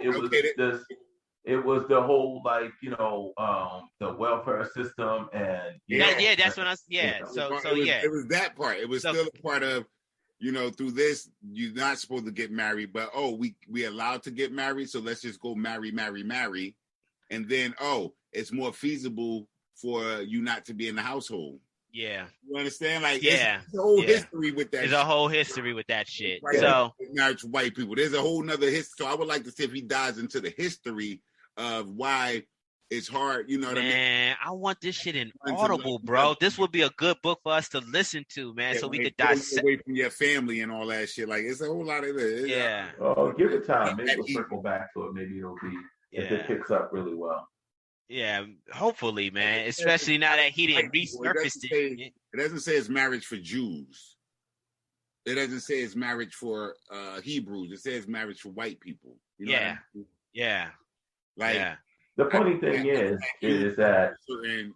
It was the whole, like, the welfare system and
that's what
it was that part. It was still a part of, through this, you're not supposed to get married, but we allowed to get married, so let's just go marry, and then it's more feasible for you not to be in the household.
Yeah,
you understand? Like, it's a whole history with that.
There's a whole history with that shit.
Right.
So
marriage to white people, there's a whole nother history. So I would like to see if he dives into the history of why it's hard. You know what I mean?
I want this shit in Audible, bro. This would be a good book for us to listen to, man, so we could dissect
away from your family and all that shit. Like, it's a whole lot of it.
Yeah.
Oh, give it time. Maybe we'll circle back to it. Maybe it'll be if it picks up really well.
Yeah, hopefully, man. Especially now that he didn't resurface it.
It doesn't say it's marriage for Jews. It doesn't say it's marriage for Hebrews. It says marriage for white people. You know what I mean?
Yeah.
The funny thing is that
certain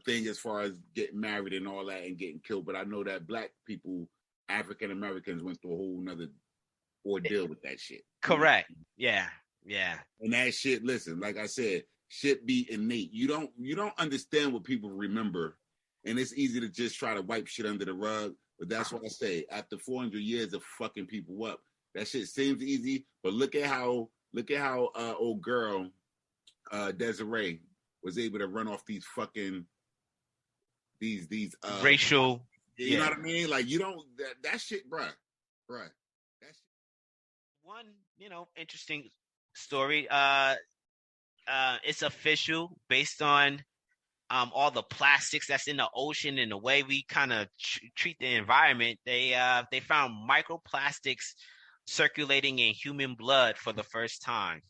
thing as far as getting married and all that and getting killed, but I know that black people, African Americans, went through a whole nother ordeal with that shit.
Correct. Yeah.
And that shit, listen, like I said, shit be innate. You don't understand what people remember, and it's easy to just try to wipe shit under the rug. But that's what I say. After 400 years of fucking people up, that shit seems easy. But look at how old girl Desiree was able to run off these fucking these
racial.
You know what I mean? Like, you don't that shit, bruh. That's
one, interesting story. It's official based on all the plastics that's in the ocean and the way we kind of treat the environment. They found microplastics circulating in human blood for the first time.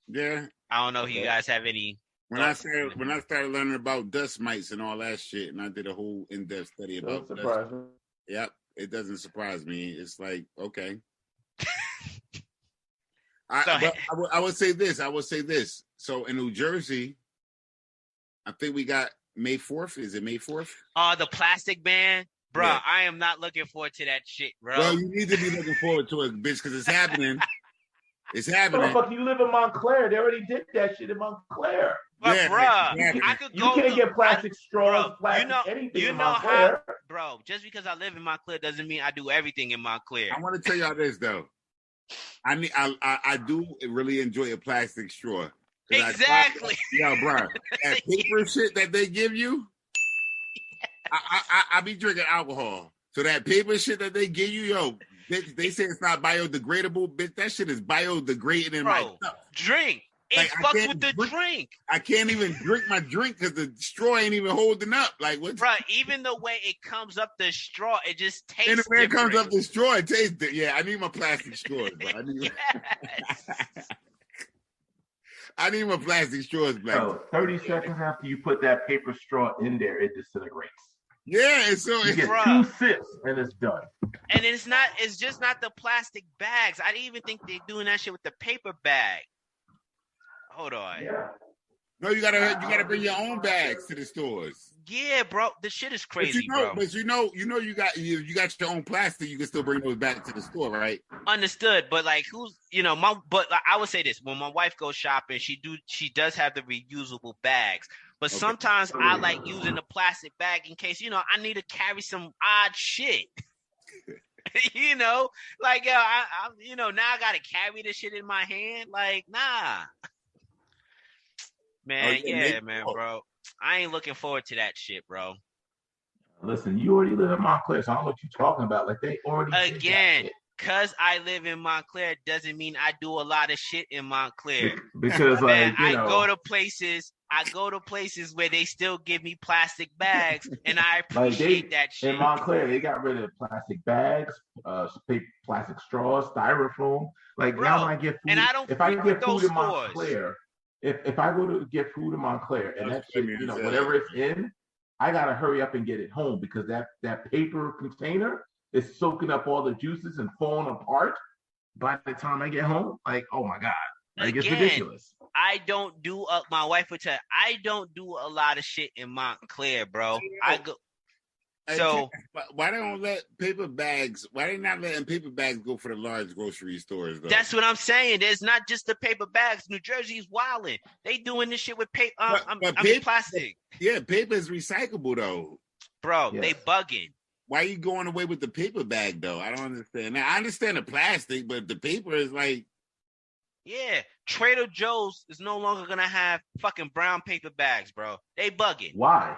Yeah.
I don't know if you guys have any.
When I started learning about dust mites and all that shit, and I did a whole in-depth study about dust. Yep, it doesn't surprise me. It's like, okay. I would say this. So in New Jersey, I think we got May 4th. Is it May 4th?
The plastic ban? Bro, yeah. I am not looking forward to that shit, bro.
Well, you need to be looking forward to it, bitch, because it's happening. It's happening.
Motherfucker, you live in Montclair. They already did that shit in Montclair.
But, yeah, bro, I could go.
You can't get plastic straws, plastic anything in Montclair.
Bro, just because I live in Montclair doesn't mean I do everything in Montclair.
I want to tell y'all this, though. I do really enjoy a plastic straw.
Exactly.
Bro, that paper shit that they give you, I be drinking alcohol. So that paper shit that they give you, bitch, they say it's not biodegradable, bitch. That shit is biodegrading in my cup.
Drink. It fucks with the drink.
I can't even drink my drink because the straw ain't even holding up. Like, what?
Bro, even the way it comes up the straw, it just tastes
and the way
different.
It comes up the straw, it tastes different. Yeah, I need my plastic straws, bro. I need my plastic straws, black.
So 30 seconds after you put that paper straw in there, it disintegrates.
Yeah, and so
you get 2 sips and it's done.
And it's just not the plastic bags. I didn't even think they're doing that shit with the paper bag. Hold on.
Yeah.
No, you gotta bring your own bags to the stores.
Yeah, bro, the shit is crazy, bro.
But you got your own plastic. You can still bring those back to the store, right?
Understood, but like, I would say this: when my wife goes shopping, she does have the reusable bags. But sometimes I like using the plastic bag in case I need to carry some odd shit. Like I now I gotta carry this shit in my hand. Like, nah. Man, man, bro. I ain't looking forward to that shit, bro.
Listen, you already live in Montclair, so I don't know what you're talking about. Like, they already
again, because I live in Montclair doesn't mean I do a lot of shit in Montclair.
Because
man, I go to places where they still give me plastic bags, and I appreciate that shit.
In Montclair, they got rid of plastic bags, plastic straws, styrofoam. Like, bro, now when I get food,
and I don't
if I get food in
stores.
Montclair, if I go to get food in Montclair and that shit, whatever it's in, I gotta hurry up and get it home because that paper container is soaking up all the juices and falling apart by the time I get home. Like, oh my God. Like, it's ridiculous.
I don't do my wife would tell you, I don't do a lot of shit in Montclair, bro. So
why don't let paper bags? Why they not letting paper bags go for the large grocery stores? Though?
That's what I'm saying. There's not just the paper bags. New Jersey's wilding. They doing this shit with paper. Plastic.
Yeah, paper is recyclable though.
Bro, they bugging.
Why are you going away with the paper bag though? I don't understand. Now I understand the plastic, but the paper is like.
Yeah, Trader Joe's is no longer gonna have fucking brown paper bags, bro. They bugging.
Why?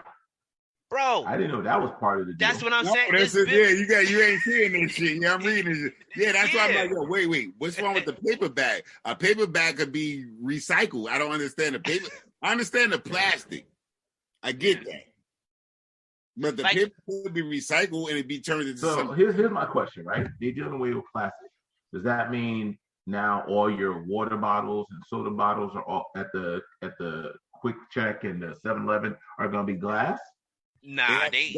Bro,
I didn't know that was part of the deal.
That's what I'm saying.
You ain't seeing this shit. Yeah, I'm reading this. Yeah, that's why I'm like, yo, wait, what's wrong with the paper bag? A paper bag could be recycled. I don't understand the paper. I understand the plastic. I get that. But the paper could be recycled and it be turned into something.
Here's my question, right? They're doing away with plastic. Does that mean now all your water bottles and soda bottles are all at the Quick Check and the 7-Eleven are gonna be glass?
Nah, they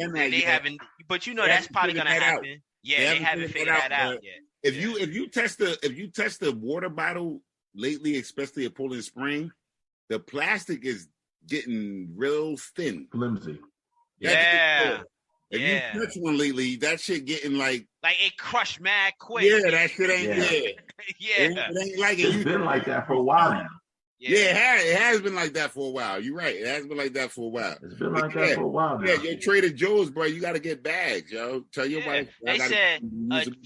haven't. But that's probably gonna happen. Yeah, they haven't figured that out yet.
If you test the water bottle lately, especially at Poland Spring, the plastic is getting real thin.
Flimsy.
Yeah.
If you touch one lately, that shit getting like
it crushed mad quick.
Yeah, that shit ain't
yeah.
It ain't like it.
It's been like that for a while now.
Yeah, it has been like that for a while. You're right. It has been like that for a while.
It's been like that for a while now.
Yeah, your Trader Joe's, bro, you got to get bags, yo. Tell your wife.
They said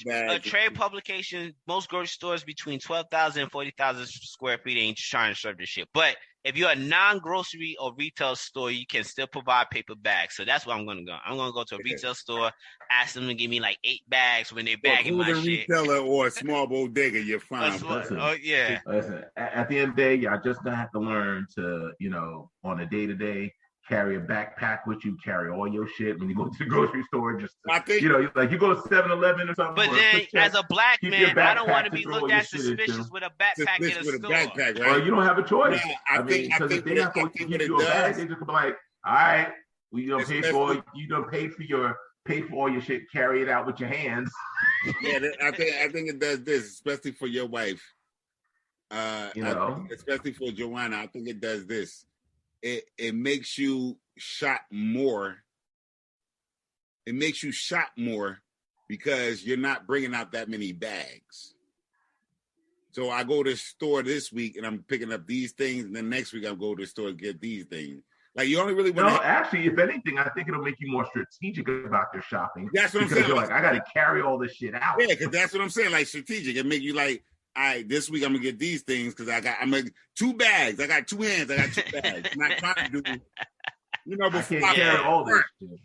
a trade publication, most grocery stores between 12,000 and 40,000 square feet ain't trying to serve this shit. But if you're a non-grocery or retail store, you can still provide paper bags. So that's where I'm going to go. I'm going to go to a retail store, ask them to give me like 8 bags when they're bagging my shit.
Retailer or a small bodega, you're fine.
Listen, at the end of the day, y'all just gonna have to learn to, on a day-to-day, carry a backpack with you, carry all your shit when you go to the grocery store. Just like you go to 7-Eleven or something.
But then, as a black man, I don't want to be looked at suspicious with a backpack in a store.
Backpack, right?
Well, you don't have a choice.
Yeah,
I mean, because if they have to give you a bag, they just be like, all right, we don't pay for pay for all your shit, carry it out with your hands.
Yeah, I think it does this, especially for your wife. Especially for Joanna, I think it does this. It makes you shop more. It makes you shop more because you're not bringing out that many bags. So I go to the store this week and I'm picking up these things, and then next week I'll go to the store and get these things. Like, you only really want to...
actually, if anything, I think it'll make you more strategic about your shopping.
That's what I'm saying.
Because you're like, I got to carry all this shit out.
Yeah, because that's what I'm saying. Like, strategic. It make you like, all right, this week I'm going to get these things because I'm going to 2 bags. I got 2 hands. I got 2 bags. I'm not trying to do...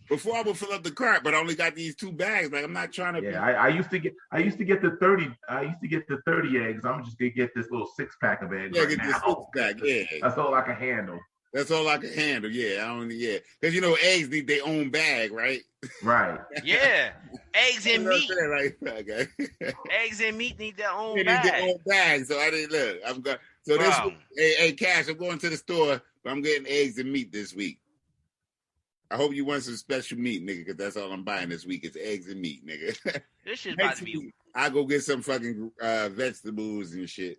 Before I would fill up the cart, but I only got these 2 bags. Like, I'm not trying to.
Yeah, I used to get the 30. I used to get the 30 eggs. I'm just gonna get this little 6-pack of eggs.
Yeah,
right
get this 6-pack. Yeah,
that's all I can handle.
That's all I can handle. Yeah, because eggs need their own bag, right?
Right.
Yeah, eggs and meat.
Okay.
Eggs and meat need their own
they
bag.
Need their own bag. So I didn't look. I'm going. So this week, hey, Cash, I'm going to the store, but I'm getting eggs and meat this week. I hope you want some special meat, nigga, because that's all I'm buying this week is eggs and meat, nigga.
This shit's about to be...
I go get some fucking vegetables and shit.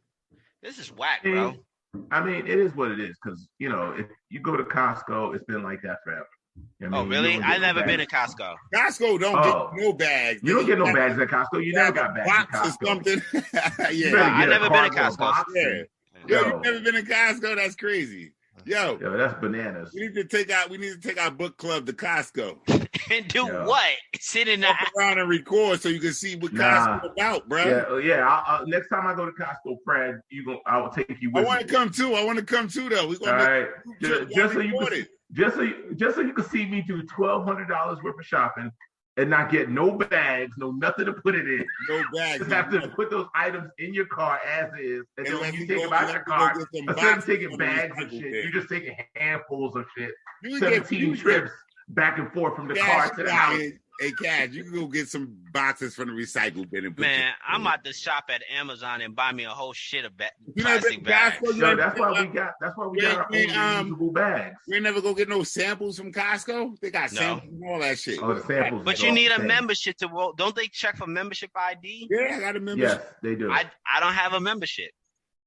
This is whack, bro.
I mean, it is what it is, because, if you go to Costco, it's been like that forever.
Really? I've never been to Costco.
Costco don't get no bags.
You don't get no bags at Costco. You never got bags at Costco.
Or something.
I've never been to Costco.
Yo, you've never been to Costco? That's crazy. Yo,
that's bananas.
We need to take our book club to Costco.
And do what? Sit in
walk around and record so you can see what Costco's about, bro.
Yeah. Next time I go to Costco, Fred, I will take you with me.
I want to come too, though. We're gonna
all right. Just so you can see me do $1,200 worth of shopping and not get no bags, nothing to put it in.
No bags.
Just have to put those items in your car as is. And then when you take them out of your car, instead of taking bags of shit, you're just taking handfuls of shit. 17 trips back and forth from the car to the house.
Hey, Cash, you can go get some boxes from the recycle bin and put
I'm about to shop at Amazon and buy me a whole shit of
plastic bags. That's why we got our own reusable bags.
You ain't never go get no samples from Costco? They got samples and all that shit.
Oh, the samples.
But you need a membership to roll. Don't they check for membership ID?
Yeah, I got a membership.
Yes, they do.
I don't have a membership.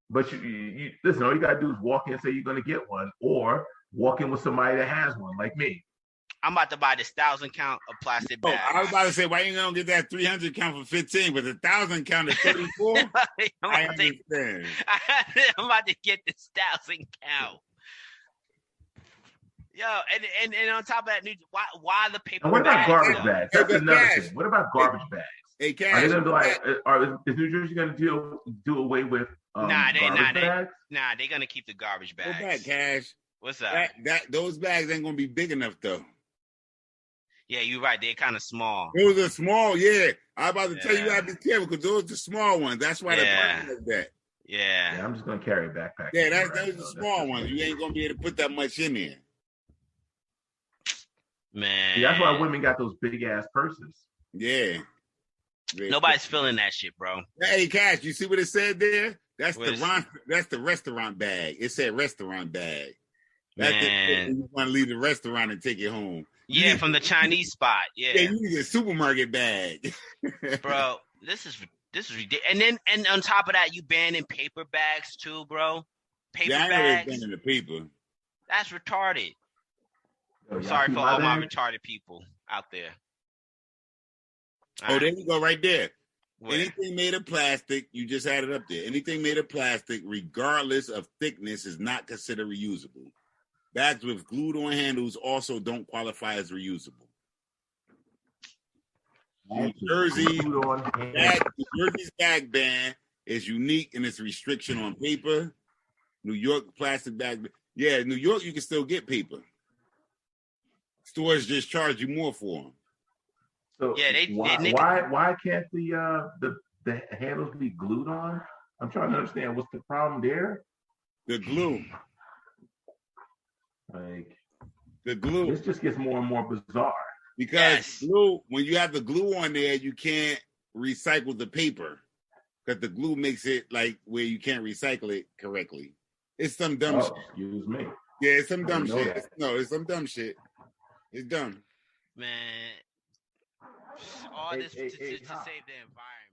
But you listen, all you gotta do is walk in and say you're gonna get one, or walk in with somebody that has one, like me.
I'm about to buy this 1,000 count of plastic bags.
I was about to say, why you gonna get that 300 count for 15, but the 1,000 count is 34? I understand.
I'm about to get this 1,000 count. Yo, and on top of that, why the paper?
And what about garbage bags? That's another thing. What about garbage bags?
Hey, Cash.
Are they gonna be like? Is New Jersey gonna do away with? Garbage bags?
They're gonna keep the garbage bags.
Go back, Cash.
What's up?
Those bags ain't gonna be big enough though.
Yeah, you're right. They're kind of small.
Those are small, yeah. I'm about to tell you, gotta be careful because those are the small ones. That's why they're like that.
Yeah.
I'm just gonna carry a backpack.
Yeah, those are the small ones. You ain't gonna be able to put that much in there.
Man.
That's why women got those big ass purses.
Yeah.
Nobody's feeling that shit, bro.
Hey, Cash, you see what it said there? That's the restaurant bag. It said restaurant bag. That's you want to leave the restaurant and take it home.
Yeah, from the Chinese spot. Yeah.
Yeah, you need a supermarket bag.
Bro, this This is ridiculous. And on top of that, you banning paper bags too, bro. Paper
I know
bags.
banning the paper.
That's retarded.
Yo,
Sorry for all my retarded people out there.
There you go, right there.
Where?
Anything made of plastic, you just had it up there. Anything made of plastic, regardless of thickness, is not considered reusable. Bags with glued-on handles also don't qualify as reusable. New Jersey's bag ban is unique in its restriction on paper. New York plastic bag. Yeah, New York, you can still get paper. Stores just charge you more for them.
So why can't the handles be glued on? I'm trying to understand what's the problem there.
The glue.
Like
the glue.
This just gets more and more bizarre.
Because glue, when you have the glue on there, you can't recycle the paper because the glue makes it like where you can't recycle it correctly. It's some dumb shit.
Excuse me.
Yeah, it's some dumb shit. It's some dumb shit. It's dumb.
Man, all this to save the environment.